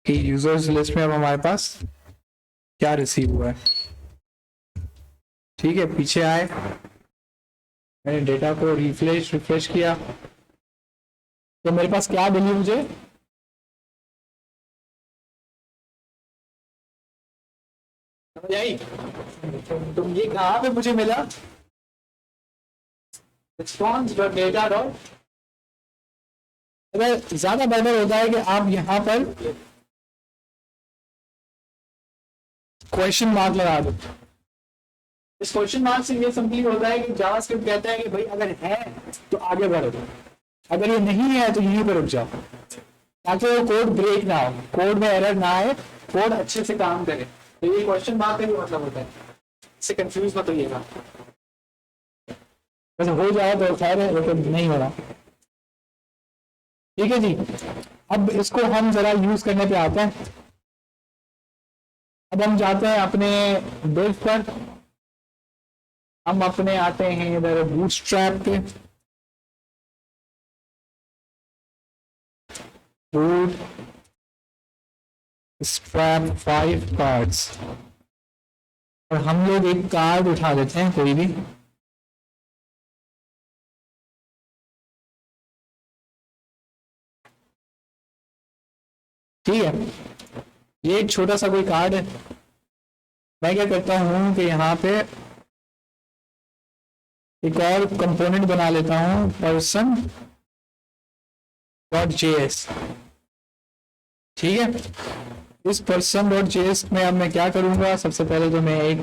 कि यूजर्स लिस्ट में अब हमारे पास क्या रिसीव हुआ है, ठीक है। पीछे आए, मैंने डेटा को रिफ्रेश किया, तो मेरे पास क्या मिली मुझे, समझ आई? तो ये कहां पे मुझे मिला, रिस्पॉन्स डॉट डेटा डॉट। अगर ज्यादा बेटर होता है कि आप यहाँ पर क्वेश्चन मार्क लगा दो। इस क्वेश्चन मार्क से ये सिंपली होता है कि जावास्क्रिप्ट कहता है कि भाई अगर है तो आगे बढ़ो, अगर ये नहीं है तो यहीं पर रुक जाओ, ताकि वो कोड ब्रेक ना हो, कोड में एरर ना आए, कोड अच्छे से काम करे। तो ये क्वेश्चन मार्क का भी मतलब होता है, इससे कंफ्यूज मत होइएगा। वैसे हो जाए तो खैर है, लेकिन नहीं हो रहा। ठीक है जी, अब इसको हम जरा यूज करने पे आते हैं। अब हम जाते हैं अपने बेस पर, हम अपने आते हैं इधर बूटस्ट्रैप पे। बूटस्ट्रैप 5 कार्ड्स, और हम लोग एक कार्ड उठा लेते हैं कोई भी। ठीक है, ये एक छोटा सा कोई कार्ड है। मैं क्या करता हूं कि यहाँ पे एक और कंपोनेंट बना लेता हूं, पर्सन डॉट जेएस। ठीक है, इस पर्सन डॉट जेएस में अब मैं क्या करूंगा, सबसे पहले तो मैं एक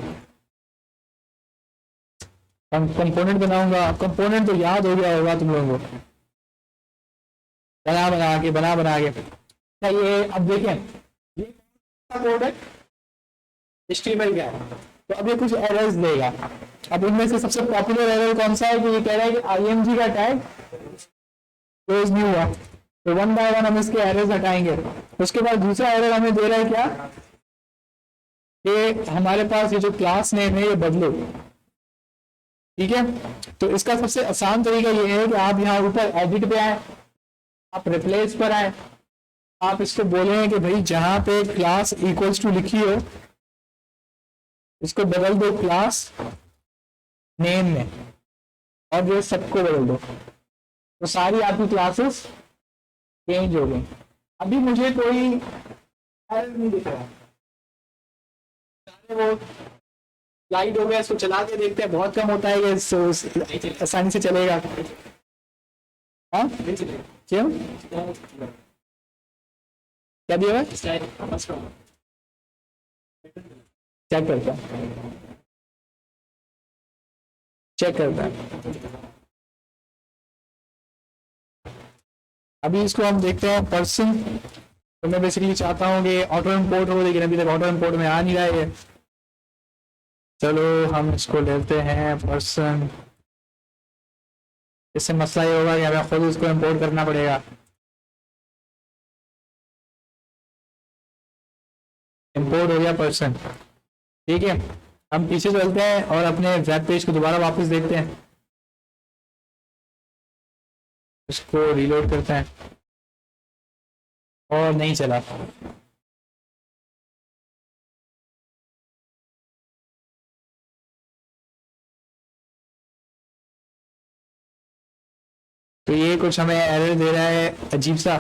कंपोनेंट बनाऊंगा। कंपोनेंट तो याद हो गया होगा तुम लोगों को, बना के ये अब देखें, ये कोड है HTML का है, तो अब ये कुछ एरर्स देगा। अब इनमें से सबसे पॉपुलर एरर कौन सा है कि ये कह रहा है कि IMG का टैग क्लोज नहीं हुआ, तो वन बाय वन हम इसके एरर्स हटाएंगे। उसके बाद दूसरा एरर हमें दे रहा है क्या, कि हमारे पास ये जो क्लास नेम है ये बदलो। ठीक है, तो इसका सबसे आसान तरीका ये है कि आप यहाँ ऊपर एडिट पे आए, आप रिप्लेस पर आए, आप इसको बोले कि भाई जहां पे क्लास इक्वल्स टू लिखी हो इसको बदल दो क्लास नेम में, और जो सबको बदल दो, तो सारी आपकी क्लासेस चेंज हो गई। अभी मुझे कोई एरर नहीं दिख रहा, वो स्लाइड हो गया, इसको चला के देखते हैं, बहुत कम होता है ये आसानी से चलेगा। हाँ क्यों, क्या दिया हुआ, चेक करता है। अभी इसको हम देखते हैं पर्सन, तो मैं बेसिकली चाहता हूँ कि ऑटो इम्पोर्ट हो, लेकिन अभी तक ऑटो इम्पोर्ट में आ नहीं रहा है। चलो हम इसको लेते हैं पर्सन। इससे मसला ये होगा कि हमें खुद इसको इम्पोर्ट करना पड़ेगा। इम्पोर्ट हो गया पर्सन। ठीक है, हम पीछे चलते हैं और अपने वेब पेज को दोबारा वापस देखते हैं, इसको रीलोड करते हैं, और नहीं चला। तो ये कुछ हमें एरर दे रहा है अजीब सा।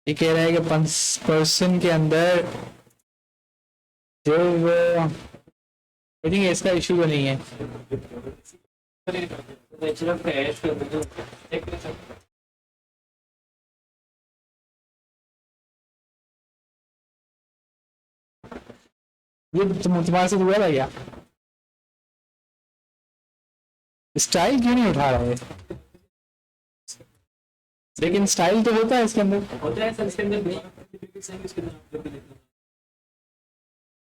ये कह रहा है कि पर्सन के अंदर जो आई थिंक इसका इशू तो नहीं है। ये तुम्हारे से हुआ था क्या, स्टाइल क्यों नहीं उठा रहा है, लेकिन स्टाइल तो होता है इसके अंदर। होता है सर, इसके अंदर नहीं।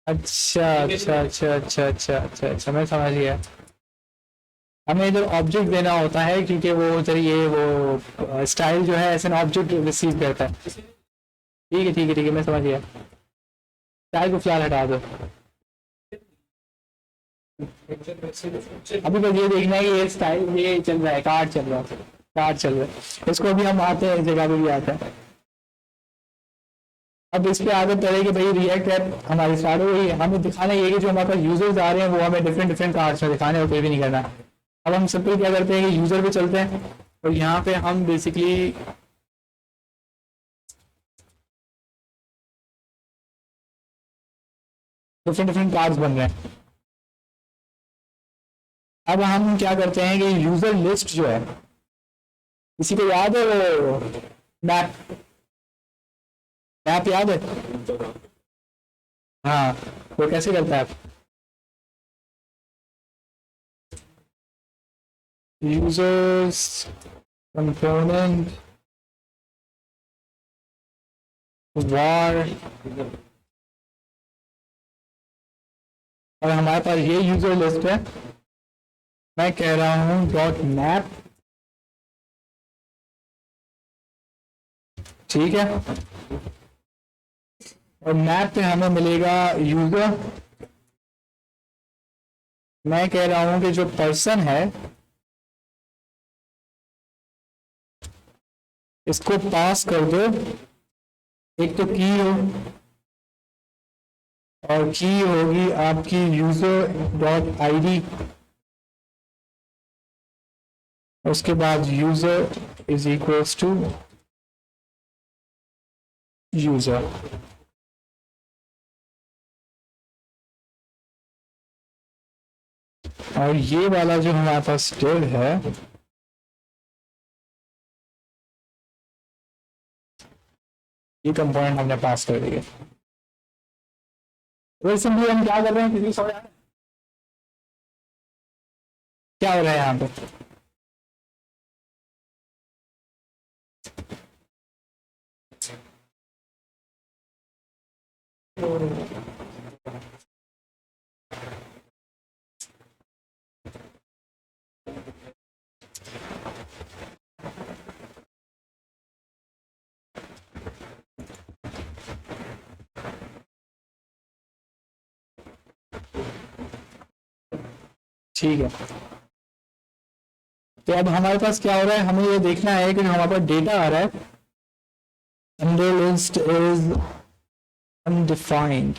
अच्छा, मैं समझ गया। हमें इधर ऑब्जेक्ट देना होता है, क्योंकि वो उधर ये वो स्टाइल जो है एज एन ऑब्जेक्ट रिसीव करता है। ठीक है, मैं समझ गया। स्टाइल को फिलहाल हटा दो। अभी बस ये देखना है कि ये स्टाइल ये चल रहा है, कार्ड चल रहा है। इसको भी हम आते हैं, इस जगह पे भी आता है। अब इस पे आदत पड़े कि भाई रिएक्ट ऐप हमारी स्टार्ट हो गई है, हमें दिखाना ये कि जो हमारे पास यूजर्स आ रहे हैं वो हमें डिफरेंट कार्ड्स में दिखाने, और कोई भी नहीं करना। अब हम सिंपल क्या करते हैं कि यूजर पे चलते हैं, और यहाँ पे हम बेसिकली डिफरेंट कार्ड्स बन रहे हैं। अब हम क्या करते हैं कि यूजर लिस्ट जो है, किसी को याद है वो मैप, मैप याद है? हाँ, वो कैसे करता है? यूजर्स कंपोनेंट var, और हमारे पास ये यूजर लिस्ट है, मैं कह रहा हूं डॉट मैप, ठीक है। और मैप पे हमें मिलेगा यूजर, मैं कह रहा हूं कि जो पर्सन है इसको पास कर दो, एक तो की हो और की होगी आपकी यूजर डॉट आईडी, उसके बाद user is equals to user. और ये वाला जो हमारे पास स्टेट है, ये कंपोनेंट हमने पास कर दिया। तो सिंपली हम क्या कर रहे हैं, किसी समझ आ रहा है क्या हो रहा है यहाँ पे? ठीक है, तो अब हमारे पास क्या हो रहा है, हमें ये देखना है कि जो हमारे पास डेटा आ रहा है अंडर लिस्ट इज अनडिफाइंड,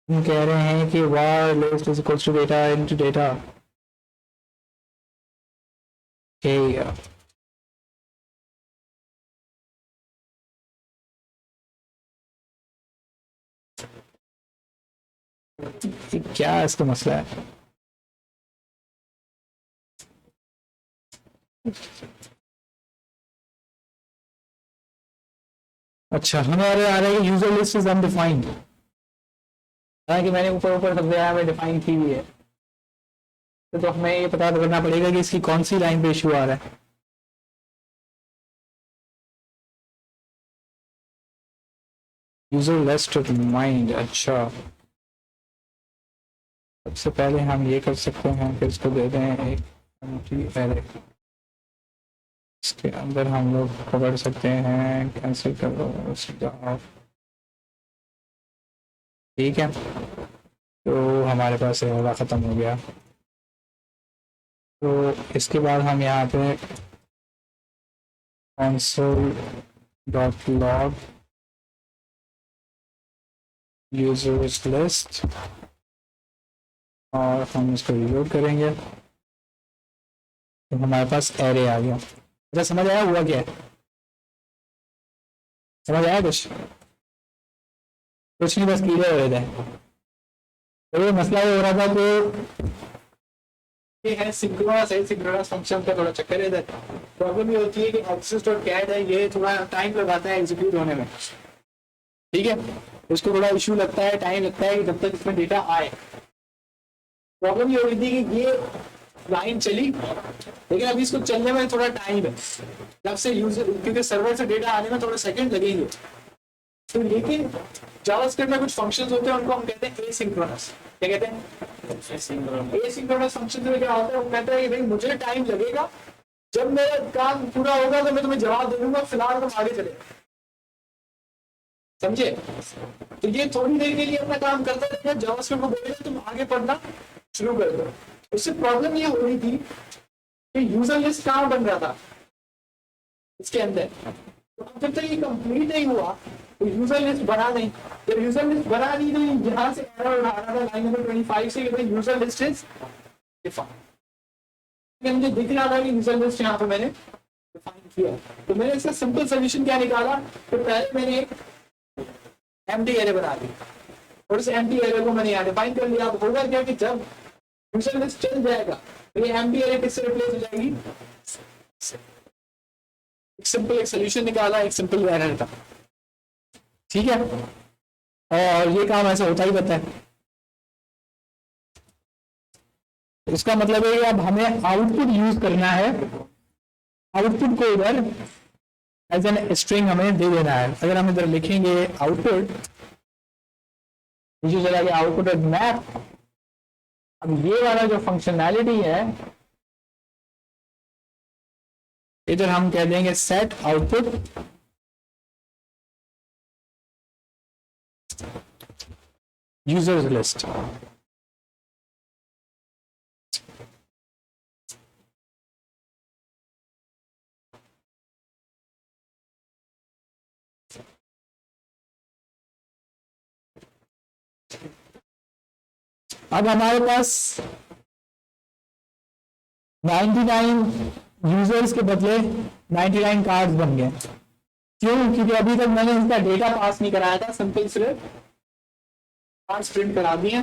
हम कह रहे हैं कि var list is equals to data into data, okay। क्या इसका मसला है? अच्छा, हमारे आ रहा है कि यूजर लिस्ट इज अनडिफाइंड, हालांकि मैंने ऊपर ऊपर सब जगह में डिफाइन की हुई है, तो हमें ये पता करना पड़ेगा कि इसकी कौन सी लाइन पे इशू आ रहा है। यूजर लिस्ट माइंड, अच्छा सबसे पहले हम ये कर सकते हैं, फिर इसको दे दें एक एम्प्टी एरे, इसके अंदर हम लोग पकड़ सकते हैं, कैंसिल कर दो सीधा ऑफ, ठीक है। तो हमारे पास ये वाला ख़त्म हो गया। तो इसके बाद हम यहाँ पे console.log यूजर्स लिस्ट, और हम इसको रिलोड करेंगे तो हमारे पास एरे आ गया। अच्छा, समझ आया हुआ क्या है? समझ आया कुछ नहीं, बस क्लियर हो रहे थे। तो ये मसला ये हो रहा था कि ये है सिंक्रोनस है, सिंक्रोनस फंक्शन का थोड़ा चक्कर है। प्रॉब्लम ये होती है कि एक्सिस्ट और कैट है, ये थोड़ा टाइम लगाता है एग्जीक्यूट होने में, ठीक है। उसको थोड़ा इशू लगता है, टाइम लगता है जब तक इसमें डेटा आए। प्रॉब्लम ये हो रही थी कि ये लाइन चली, लेकिन अभी इसको चलने में थोड़ा टाइम है, जब से यूजर, क्योंकि सर्वर से डेटा आने में थोड़े सेकंड लगेंगे। तो लेकिन जावास्क्रिप्ट में कुछ फंक्शंस होते हैं, उनको हम कहते हैं एसिंक्रोनस। क्या कहते हैं? एसिंक्रोनस फंक्शन में क्या होता है, वो कहता है कि भाई मुझे टाइम लगेगा, जब मेरा काम पूरा होगा तो मैं तुम्हें जवाब दे दूंगा, फिलहाल तुम आगे चले, समझे। तो ये थोड़ी देर के लिए अपना काम करता रहेगा, जावास्क्रिप्ट को बोलेगा तुम आगे पढ़ना शुरू कर दो। उससे प्रॉब्लम ये हो रही थी कि यूजर लिस्ट कहाँ बन रहा था इसके अंदर, तो अब जब तक ये कंप्लीट नहीं हुआ तो यूजर लिस्ट बना नहीं। जब यूजर लिस्ट बना नहीं तो यहाँ से एरर उठा रहा था लाइन नंबर 25 से कि यूजर लिस्ट इज डिफाइन। मुझे दिख रहा था कि यूजर लिस्ट यहाँ पे मैंने डिफाइन किया, तो मैंने इसका सिंपल सोल्यूशन क्या निकाला, तो पहले मैंने एक एम्प्टी एरे बना दी और उस एम्प्टी एरे को मैंने यहाँ डिफाइन कर लिया। अब होगा क्या कि जब यूजर लिस्ट चल जाएगा, तो ये एम्प्टी अरे किससे रिप्लेस हो जाएगी? एक सिंपल एक सोल्यूशन निकाला, एक सिंपल एरर था, ठीक है। और ये काम ऐसा होता ही रहता है। इसका मतलब है कि अब हमें आउटपुट यूज करना है, आउटपुट को इधर एज एन स्ट्रिंग हमें दे देना है। अगर हम इधर लिखेंगे आउटपुट, नीचे चला गया आउटपुट मैप। अब ये वाला जो फंक्शनैलिटी है, इधर हम कह देंगे सेट आउटपुट यूजर्स लिस्ट। अब हमारे पास 99 यूजर्स के बदले 99 कार्ड्स बन गए। क्यों? क्योंकि अभी तक मैंने इसका डेटा पास नहीं कराया था, सिंपल सिर्फ कार्ड्स प्रिंट करा दिए।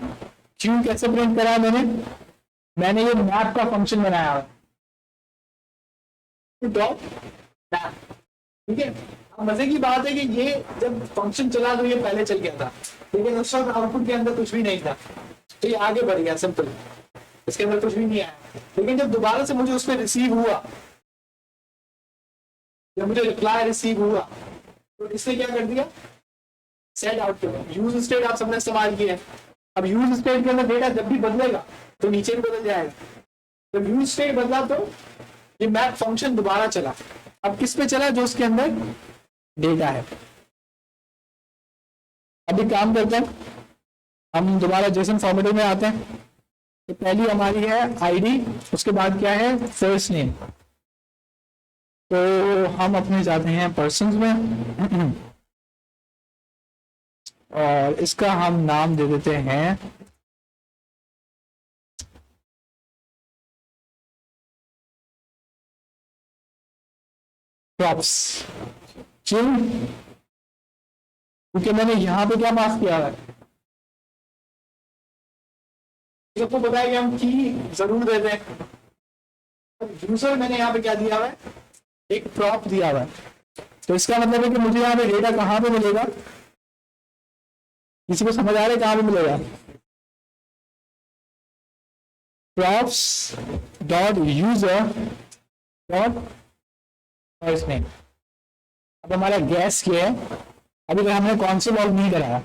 क्यों? कैसे प्रिंट कराया मैंने ये मैप का फंक्शन बनाया हुआ, ठीक है। अब मजे की बात है कि ये जब फंक्शन चला तो ये पहले चल गया था, लेकिन उस वक्त आउटपुट के अंदर कुछ भी नहीं था, तो ये आगे बढ़ गया सिंपल, इसके अंदर कुछ भी नहीं आया। लेकिन जब दोबारा से मुझे उसमें रिसीव हुआ, जब मुझे रिप्लाई रिसीव हुआ, तो इसने क्या कर दिया? सेट आउटपुट यूज स्टेट आप सबने इस्तेमाल किया है। अब यूज स्टेट के अंदर डेटा जब भी बदलेगा तो नीचे भी बदल जाएगा। जब यूज स्टेट बदला तो ये मैप फंक्शन दोबारा चला। अब किस पे चला? जो उसके अंदर डेटा है। अभी काम करते हैं, हम दोबारा जेसन फॉर्मेट में आते हैं। तो पहली हमारी है आईडी, उसके बाद क्या है? First name. तो हम अपने जाते हैं पर्सन्स में और इसका हम नाम दे देते हैं प्रॉप्स। क्यों? क्योंकि मैंने यहां पे क्या पास किया है, सबको पता है कि हम की जरूर देते हैं। यूजर मैंने यहाँ पे क्या दिया हुआ है? एक प्रॉप दिया हुआ है। तो इसका मतलब है कि मुझे यहाँ पे डेटा कहाँ पे मिलेगा? किसी को समझ आ रहा है कहाँ पे मिलेगा? props dot user dot first name. अब हमारा गैस क्या है? अभी तक हमने कौन से लॉग नहीं कराया।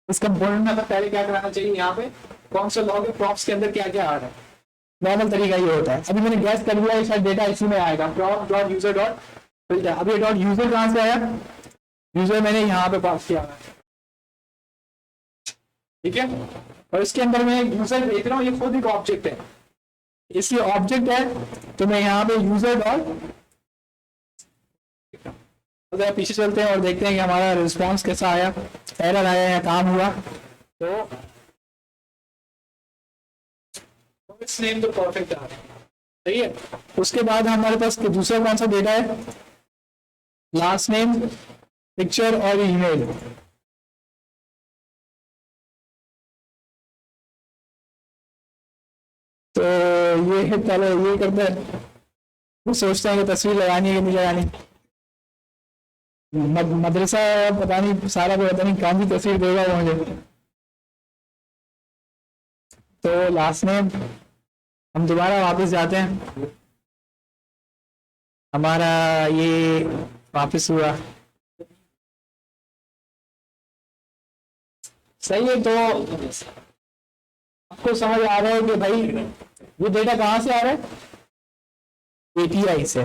इस कंपोनेंट में हमें पहले क्या कराना चाहिए? यहाँ पे कौन सा लॉग है, प्रॉप्स के अंदर क्या क्या आ रहा है। नॉर्मल तरीका ये होता है। अभी मैंने गैस कर लिया, शायद डेटा इसी में आएगा, prop dot user dot filter. अब ये डॉट यूजर कहाँ से आया? यूजर मैंने यहाँ पे पास किया है, ठीक है। और इसके अंदर मैं यूजर देख रहा हूँ, ये खुद एक ऑब्जेक्ट है, इसलिए ऑब्जेक्ट है। तो मैं यहाँ पे यूजर डॉट, तो पीछे चलते हैं और देखते हैं कि हमारा रिस्पॉन्स कैसा आया, एरर आया या काम हुआ। तो इस नेम तो परफेक्ट आ रहा है, सही है। उसके बाद हमारे पास दूसरा कौन सा डेटा है? लास्ट नेम, पिक्चर और ईमेल। तो ये है, पहले ये करते हैं, वो सोचते हैं कि तस्वीर लगानी है कि नहीं लगानी। मदरसा पता नहीं, सारा को पता नहीं कौन सी तस्वीर देगा वो मुझे। तो लास्ट नेम, हम दोबारा वापस जाते हैं, हमारा ये वापस हुआ, सही है। तो आपको समझ आ रहा है कि भाई ये डेटा कहाँ से आ रहा है? एपीआई से।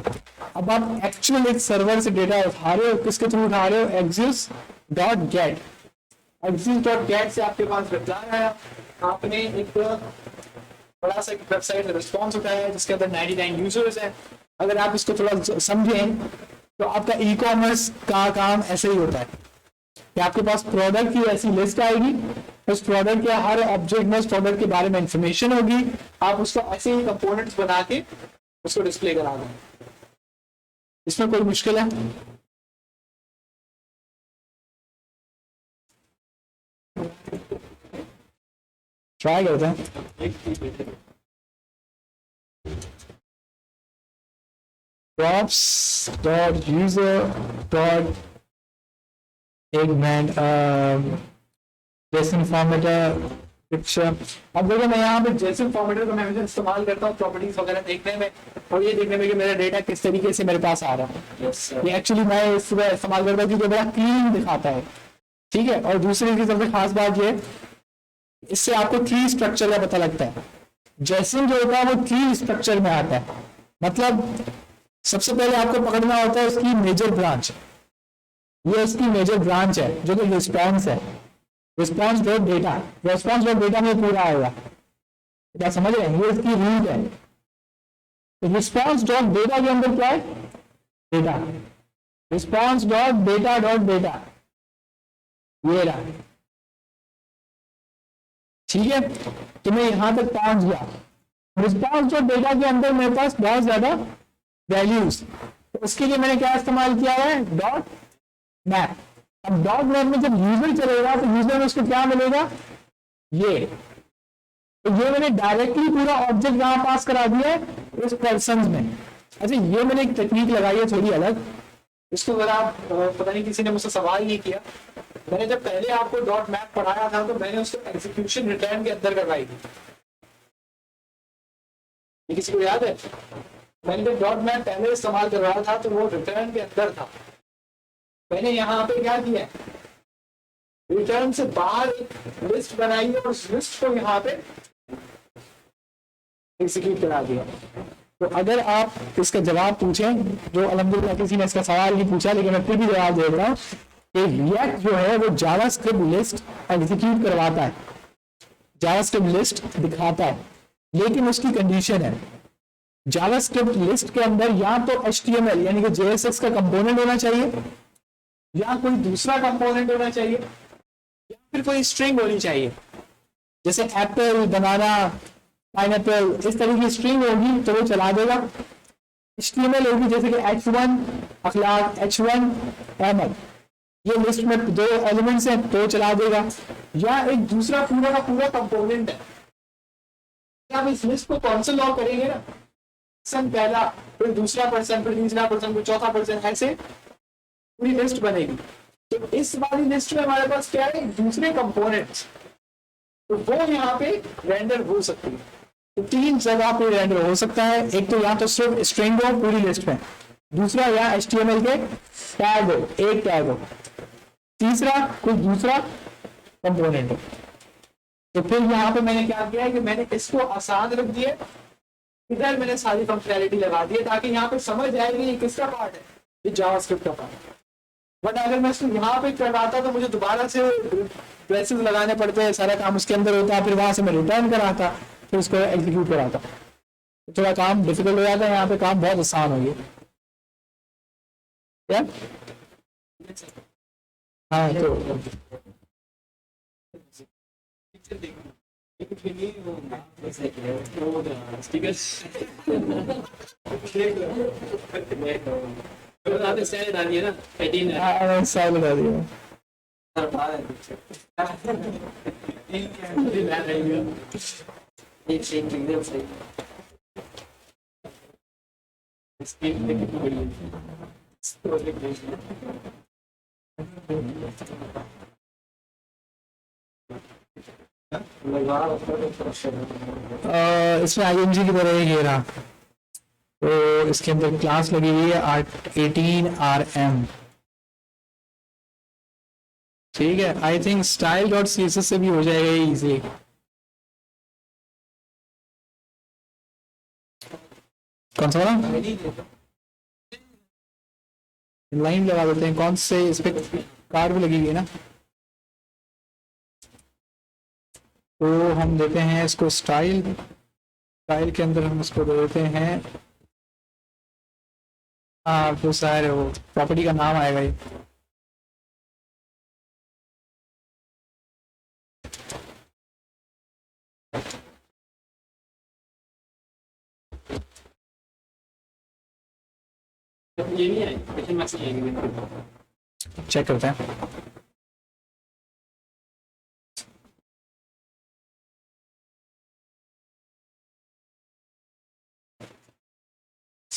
अब आप एक्चुअल एक सर्वर से डेटा उठा रहे हो, किसके थ्रू उठा रहे हो? Axis dot gate. Axis dot gate से आपके पास रिप्लाई आया, आपने एक बड़ा सा वेबसाइट रिस्पॉन्स उठाया है जिसके अंदर 99 यूजर्स हैं। अगर आप इसको थोड़ा समझें तो आपका ई कॉमर्स का काम ऐसे ही होता है कि आपके पास प्रोडक्ट की ऐसी लिस्ट आएगी, उस प्रोडक्ट के हर ऑब्जेक्ट में उस प्रोडक्ट के बारे में इंफॉर्मेशन होगी, आप उसको ऐसे ही कंपोनेंट्स बना के उसको डिस्प्ले करा दें। इसमें कोई मुश्किल है? ट्राई करते हैं। props dot user dot eggman json formatter picture. अब देखो मैं यहाँ पे जेसन फॉर्मेटर का मैं हमेशा इस्तेमाल करता हूँ प्रॉपर्टीज वगैरह देखने में और ये देखने में कि मेरा डेटा किस तरीके से मेरे पास आ रहा है। ये एक्चुअली मैं इसमें इस्तेमाल करता हूँ क्योंकि बड़ा क्लीन दिखाता है, ठीक है। और दूसरी की सबसे खास बात ये, इससे आपको ट्री स्ट्रक्चर का पता लगता है। जेसन जो होता है वो ट्री स्ट्रक्चर में आता है, मतलब सबसे पहले आपको पकड़ना होता है उसकी मेजर ब्रांच। ये इसकी मेजर ब्रांच है जो कि रिस्पॉन्स है, response dot data, response dot data में पूरा आएगा, क्या समझ रहे हैं? ये इसकी रूट है। तो रिस्पॉन्स डॉट डेटा के अंदर क्या है? डेटा, रिस्पॉन्स डॉट डेटा ये रहा, ठीक है। तो मैं यहां तक पहुंच गया। रिस्पॉन्स डॉट डेटा के अंदर मेरे पास बहुत ज्यादा वैल्यूज, तो उसके लिए मैंने क्या इस्तेमाल किया है? Dot map. अब डॉट मैप में जब यूजर चलेगा तो यूजर में उसको क्या मिलेगा? ये, तो ये मैंने डायरेक्टली पूरा ऑब्जेक्ट यहां पास करा दिया है इस पर्सन में। अच्छा, ये मैंने एक टेक्निक लगाई है थोड़ी अलग, इसको अगर आप पता नहीं किसी ने मुझसे सवाल नहीं किया, मैंने जब पहले आपको डॉट मैप पढ़ाया था तो मैंने उसको एग्जीक्यूशन रिटर्न के अंदर करवाई थी। ये किसी को याद है? मैंने जब डॉट मैप पहले इस्तेमाल कर रहा था तो वो रिटर्न के अंदर था। मैंने यहाँ पे क्या किया, रिटर्न से बाहर एक लिस्ट बनाई और उस लिस्ट को यहाँ पे एग्जीक्यूट करा दिया। तो अगर आप इसका जवाब पूछें, जो अल्हम्दुलिल्लाह किसी ने इसका सवाल नहीं पूछा लेकिन मैं फिर भी जवाब दे रहा हूँ कि रिएक्ट जो है वो जावास्क्रिप्ट लिस्ट एग्जीक्यूट करवाता है, जावास्क्रिप्ट लिस्ट दिखाता है, लेकिन उसकी कंडीशन है जावास्क्रिप्ट लिस्ट के अंदर या तो HTML यानी कि JSX का कंपोनेंट होना चाहिए, या कोई दूसरा कंपोनेंट होना चाहिए, या फिर कोई स्ट्रिंग होनी चाहिए, जैसे एप्पल, बनाना, पाइनएप्पल, इस तरह की स्ट्रिंग होगी तो वो चला देगा। HTML होगी जैसे कि H1 अखलाक, H1 अहमद, ये लिस्ट में 2 एलिमेंट्स हैं तो चला देगा, या एक दूसरा पूरा का पूरा कंपोनेंट है। आप इस लिस्ट को कौन सा लॉग करेंगे ना, पर्सन पहला, फिर दूसरा पर्सन, फिर तीसरा पर्सन, फिर चौथा पर्सन, ऐसे पूरी लिस्ट बनेगी। तो इस वाली लिस्ट में हमारे पास क्या है? दूसरे कंपोनेंट्स, तो वो यहाँ पे रेंडर हो सकती है। तो 3 जगह पे रेंडर हो सकता है, एक तो या तो सिर्फ स्ट्रिंग हो पूरी लिस्ट में, दूसरा या HTML के टैग हो, एक टैग हो, तीसरा कोई दूसरा कंपोनेंट हो। तो फिर यहाँ पे मैंने क्या किया है कि मैंने इसको आसान रख दिया, इधर मैंने सारी फंक्शनैलिटी लगा दी है ताकि यहाँ पे समझ आए कि ये किसका पार्ट है, ये जावास्क्रिप्ट का पार्ट है। बट अगर मैं इसको यहाँ पे करवाता तो मुझे दोबारा से ब्रेसेस लगाने पड़ते हैं, सारा काम उसके अंदर होता है, फिर वहां से मैं रिटर्न कराता, फिर उसको एग्जीक्यूट कराता, तो थोड़ा काम डिफिकल्ट हो जाता है। यहाँ पे काम बहुत आसान हो गया। क्या? हाँ, तो डालिए ना 18 हाँ, साल बता दिया। एकदम सही। इसमें ING की तरह ये रहा, तो इसके अंदर क्लास लगी हुई है 18RM, ठीक है। I think style dot CSS से भी हो जाएगा इजी। कौन सा वाला? लाइन लगा देते हैं, कौन से इस पे कार भी लगी हुई है ना, तो हम देते हैं इसको स्टाइल, स्टाइल के अंदर हम इसको दे देते हैं, हाँ तो सारे वो प्रॉपर्टी का नाम आएगा ये। ये नहीं है, क्वेश्चन मैसेज आएंगे, चेक करते हैं।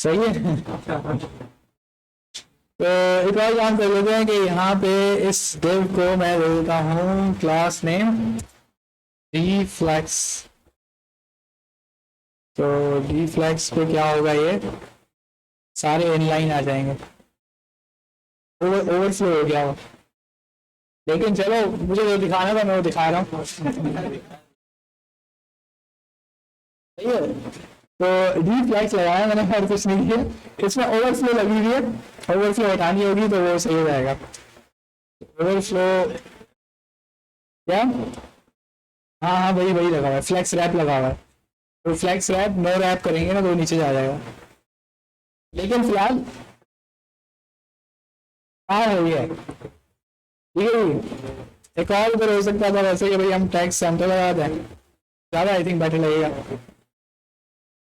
सही है। तो एक और काम कर लेते हैं कि यहाँ पे इस div को मैं दे देता हूँ क्लास नेम dflex। तो dflex पे क्या होगा, ये सारे इनलाइन आ जाएंगे, ओवरफ्लो हो गया वो। लेकिन चलो, मुझे जो दिखाना था मैं वो दिखा रहा हूँ। सही है। तो dflex लगाया मैंने, और कुछ नहीं किया। इसमें ओवरफ्लो लगी हुई है, ओवरफ्लो हटानी होगी तो वो सही हो जाएगा। ओवरफ्लो क्या, हाँ हाँ वही वही लगा हुआ है, फ्लेक्स रैप लगा हुआ है। तो फ्लेक्स रैप नो रैप करेंगे ना तो नीचे जा जाएगा। लेकिन फिलहाल हाँ है ये, ठीक है जी। एक और उधर हो सकता था वैसे कि भाई हम टैक्स सेंटर लगा दें, ज़्यादा आई थिंक बेटर लगेगा।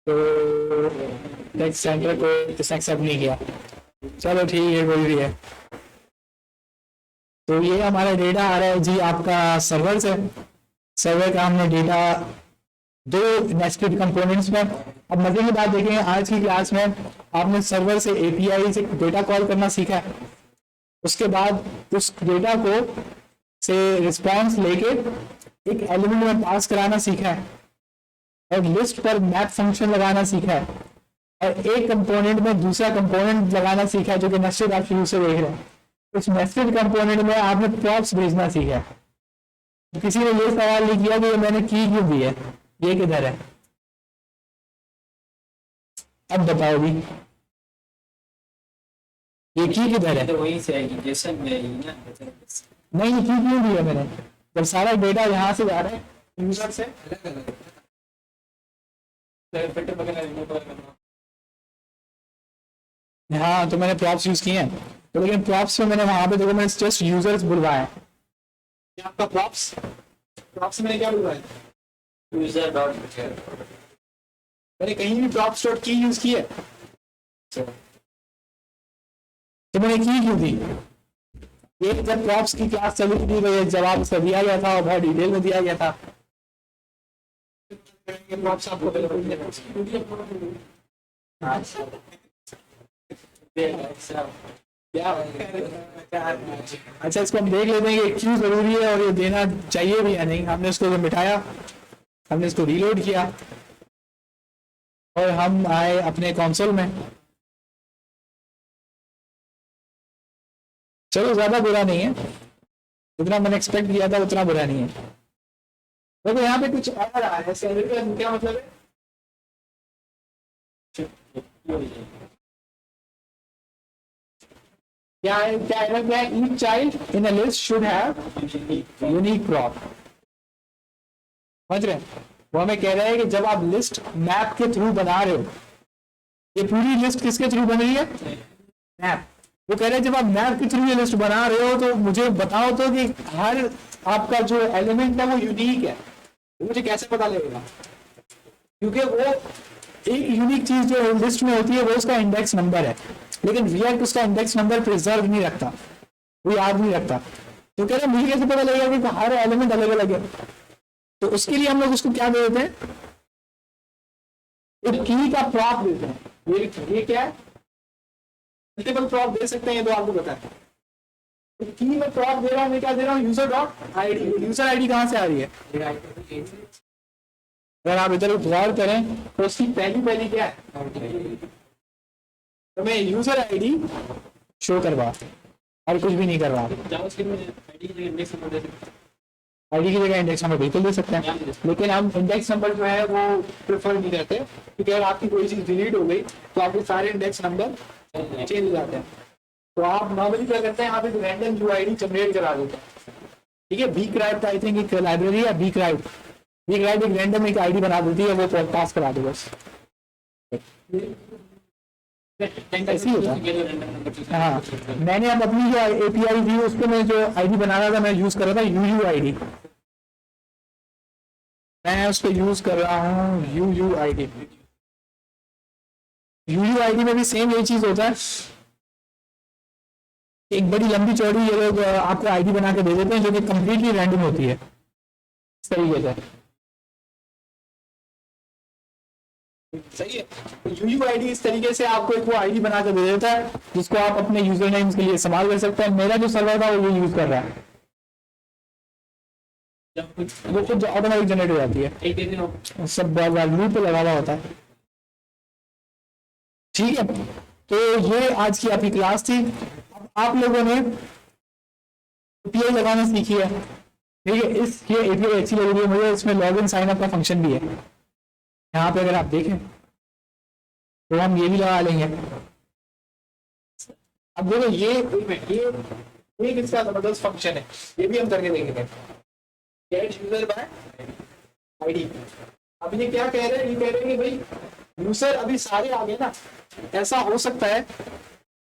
तो टैक्स सेंटर को इसने एक्सेप्ट नहीं किया, चलो ठीक है, कोई भी है। तो ये हमारा डेटा आ रहा है जी आपका सर्वर से। सर्वर का हमने डेटा दो नेस्टेड कंपोनेंट्स में। अब मजे की बात देखेंगे, आज की क्लास में आपने सर्वर से एपीआई से डेटा कॉल करना सीखा है। उसके बाद उस डेटा को से रिस्पॉन्स लेके एक एलिमेंट में पास कराना सीखा है, और लिस्ट पर मैप फंक्शन लगाना सीखा है, और एक कंपोनेंट में दूसरा कंपोनेंट लगाना सीखा है, जो कि नेस्टेड आप शुरू से देख रहे हैं। उस नेस्टेड कंपोनेंट में आपने प्रॉप्स भेजना सीखा है। किसी ने ये सवाल नहीं किया कि ये मैंने की क्यों दी है, ये किधर है। अब बताओ भी, ये की किधर है। तो वहीं से आएगी, जेसन में आएगी ना। नहीं, की क्यों दी है मैंने, जब सारा डेटा यहाँ से जा रहा है यूजर से। फिल्टर वगैरह रिमूव करना। हाँ, तो मैंने प्रॉप्स यूज किए हैं, तो लेकिन प्रॉप्स में मैंने वहां पे देखो मैंने जस्ट यूजर्स बुलवाया है। ये आपका प्रॉप्स, प्रॉप्स मैंने क्या बुलवाया, यूजर डॉट मैंने कहीं भी प्रॉप्स डॉट की यूज की है। तो मैंने की क्यों दी, ये जब प्रॉप्स की क्लास चली थी तो ये जवाब उसका दिया गया था और बहुत डिटेल में दिया गया था। प्रॉप्स आपको अच्छा, इसको हम देख लेते हैं कि क्यों जरूरी है और ये देना चाहिए भी या नहीं। हमने इसको तो मिटाया, हमने इसको रीलोड किया और हम आए अपने कंसोल में। चलो ज्यादा बुरा नहीं है, जितना मैंने एक्सपेक्ट किया था उतना बुरा नहीं है। देखो यहाँ पे कुछ एरर आ रहा है, एरर का क्या मतलब है, क्या है, क्या एरर क्या है, each child in a list should have unique prop. समझ रहे हैं, वो हमें कह रहा है कि जब आप लिस्ट मैप के थ्रू बना रहे हो, ये पूरी लिस्ट किसके थ्रू बन रही है, मैप। वो कह रहे हैं जब आप मैप के थ्रू ये लिस्ट बना रहे हो तो मुझे बताओ तो कि हर आपका जो एलिमेंट है वो यूनिक है, मुझे कैसे पता लगेगा, क्योंकि वो एक यूनिक चीज जो लिस्ट में होती है वो उसका इंडेक्स नंबर है, लेकिन रिएक्ट उसका इंडेक्स नंबर प्रिजर्व नहीं रखता, वो याद नहीं रखता। तो कह रहे मुझे कैसे पता लगेगा कि हर एलिमेंट अलग अलग है। तो उसके लिए हम लोग उसको क्या दे देते हैं, एक की का प्रॉप देते हैं। ये क्या है, मल्टीपल प्रॉप दे सकते हैं, ये तो आपको पता है। तो की में प्रॉप दे रहा हूं, मैं क्या दे रहा हूँ, user dot ID. User ID कहां से आ रही है, अगर आप इधर गौर करें तो उसकी पहली क्या है, तो मैं यूजर आईडी शो करवा और कुछ भी नहीं कर रहा। जावास्क्रिप्ट में आईडी की जगह इंडेक्स नंबर दे सकते हैं। आईडी की जगह इंडेक्स नंबर बिल्कुल दे सकते हैं, लेकिन हम इंडेक्स नंबर जो है वो प्रेफर नहीं करते, क्योंकि अगर आपकी कोई चीज डिलीट हो गई तो आपके सारे इंडेक्स नंबर चेंज हो जाते हैं। तो आप नॉर्मली क्या करते हैं, आप एक रैंडम यूआईडी जनरेट करा देते हैं। ठीक है, बीक्राइब आई थिंक एक लाइब्रेरी है, बीक्राइब एक रैंडम एक आईडी बना देती है, वो पास करा दो बस। ऐसे ही होता है। हाँ, मैंने अब अपनी जो एपीआई थी उसको मैं जो आईडी बना रहा था मैं यूज कर रहा था यूयूआईडी। मैं उसको यूज कर रहा हूँ यूयूआईडी। यूयूआईडी में भी सेम यही चीज होता है, एक बड़ी लंबी चौड़ी ये लोग आपको आईडी बना के दे देते हैं जो कि कंप्लीटली रैंडम होती है इस तरीके से। सही है। UUID इस तरीके से आपको एक वो आईडी बना कर दे देता है जिसको आप अपने यूजर नेम्स के लिए इस्तेमाल कर सकते हैं। मेरा जो सर्वर था वो ये यूज कर रहा है, वो खुद ऑटोमेटिक जनरेट हो जाती है, एक दिन सब लूप पे लगा हुआ होता है। ठीक है, तो ये आज की आपकी क्लास थी। अब आप लोगों ने API लगाना सीखी है, ठीक है। ये API अच्छी लग रही है मुझे, इसमें लॉगिन साइन अप का फंक्शन भी है। यहाँ पे अगर आप देखें तो हम ये भी लगा लेंगे। अब देखो ये किसका जबरदस्त फंक्शन है, ये भी हम करके देखेंगे। Gate user bye ID. अब ये क्या कह रहे हैं, ये कह रहे हैं कि भाई यूजर अभी सारे आ गए ना, ऐसा हो सकता है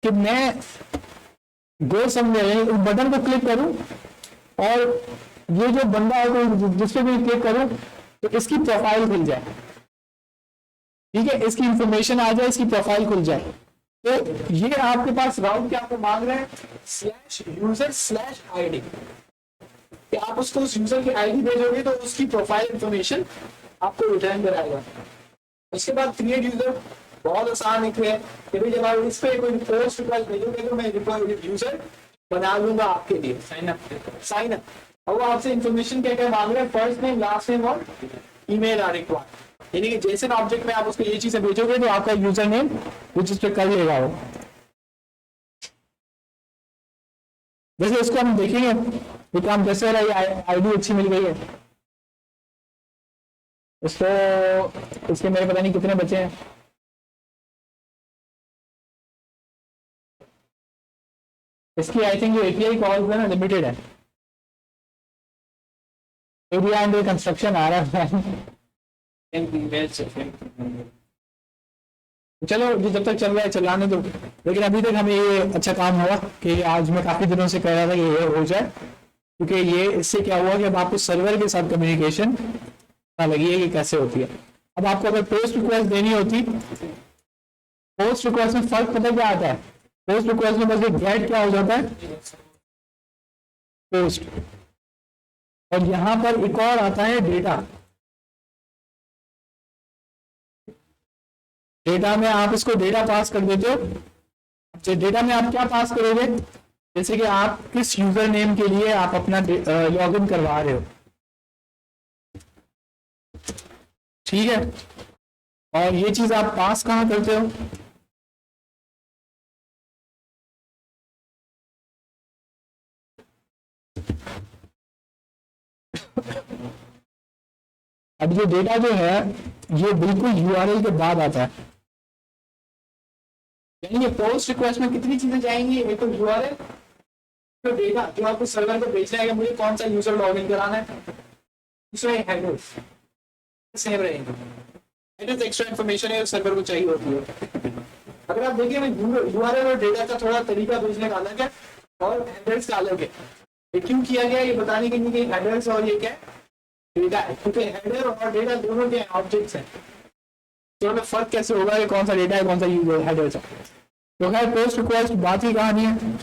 कि मैं गो समवेयर उस बटन को क्लिक करूं और ये जो बंदा है कोई जिस पे मैं क्लिक करूं तो इसकी प्रोफाइल खुल जाए, ठीक है, इसकी इंफॉर्मेशन आ जाए, इसकी प्रोफाइल खुल जाए। तो ये आपके पास राउट क्या आपको मांग रहे हैं /user/id, कि आप उसको उस यूजर की आईडी भेजोगे तो उसकी प्रोफाइल इंफॉर्मेशन आपको रिटर्न कराएगा। उसके बाद क्रिएट यूजर, बहुत आसान एक है कि भाई जब आप इस पे कोई पोस्ट रिक्वेस्ट भेजोगे तो मैं यूजर बना लूंगा आपके लिए, साइन अप। और वो आपसे इंफॉर्मेशन क्या क्या मांग रहे हैं, फर्स्ट नेम, लास्ट नेम और ईमेल आर रिक्वायर्ड। यानी कि जैसे ऑब्जेक्ट में आप उसको ये चीजें भेजोगे तो आपका यूजर नेम वो चीज पे कर लेगा वो। जैसे इसको हम देखेंगे ये काम कैसे हो रहा है, ये आईडी अच्छी मिल गई है इसको, इसके मेरे पता नहीं कितने बचे हैं। इसकी आई थिंक जो API कॉल है ना लिमिटेड है, एरिया अंडर कंस्ट्रक्शन आ रहा है। चलो ये जब तक चल रहा है चलाने दो, लेकिन अभी तक हमें ये अच्छा काम हुआ कि आज मैं काफी दिनों से कह रहा था कि ये हो जाए, क्योंकि ये इससे क्या हुआ कि अब आपको सर्वर के साथ कम्युनिकेशन पता लगी है कि कैसे होती है। अब आपको अगर पोस्ट रिक्वेस्ट देनी होती, पोस्ट रिक्वेस्ट में फर्क पता क्या आता है, पोस्ट रिक्वेस्ट में बस ये गेट क्या हो जाता है पोस्ट, और यहां पर एक और आता है डेटा। डेटा में आप इसको डेटा पास कर देते हो। डेटा में आप क्या पास करोगे, जैसे कि आप किस यूजर नेम के लिए आप अपना लॉगिन करवा रहे हो, ठीक है, और ये चीज आप पास कहां करते हो, अब ये डेटा जो है ये बिल्कुल URL के बाद आता है। यानी ये पोस्ट रिक्वेस्ट में कितनी चीजें जाएंगी, एक तो URL, तो डेटा जो आपको सर्वर को भेजना है कि मुझे कौन सा यूजर लॉगिन कराना है, दूसरा हेडर्स सेम रहेंगे। हेडर्स एक्स्ट्रा इन्फॉर्मेशन है सर्वर को चाहिए होती है। अगर आप देखिए URL और डेटा का थोड़ा तरीका भेजने का अलग है और हेडर्स का अलग है। ये क्यों किया गया ये बताने के लिए कि हेडर्स और ये क्या है डेटा है, क्योंकि हेडर और डेटा दोनों के ऑब्जेक्ट्स हैं, तो हमें फर्क कैसे होगा कि कौन सा डेटा है कौन सा हेडर है। तो खैर पोस्ट रिक्वेस्ट बात ही कहानी है।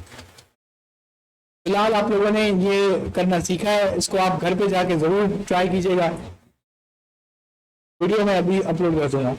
फिलहाल आप लोगों ने ये करना सीखा है, इसको आप घर पे जाके जरूर ट्राई कीजिएगा। वीडियो मैं अभी अपलोड कर दूंगा।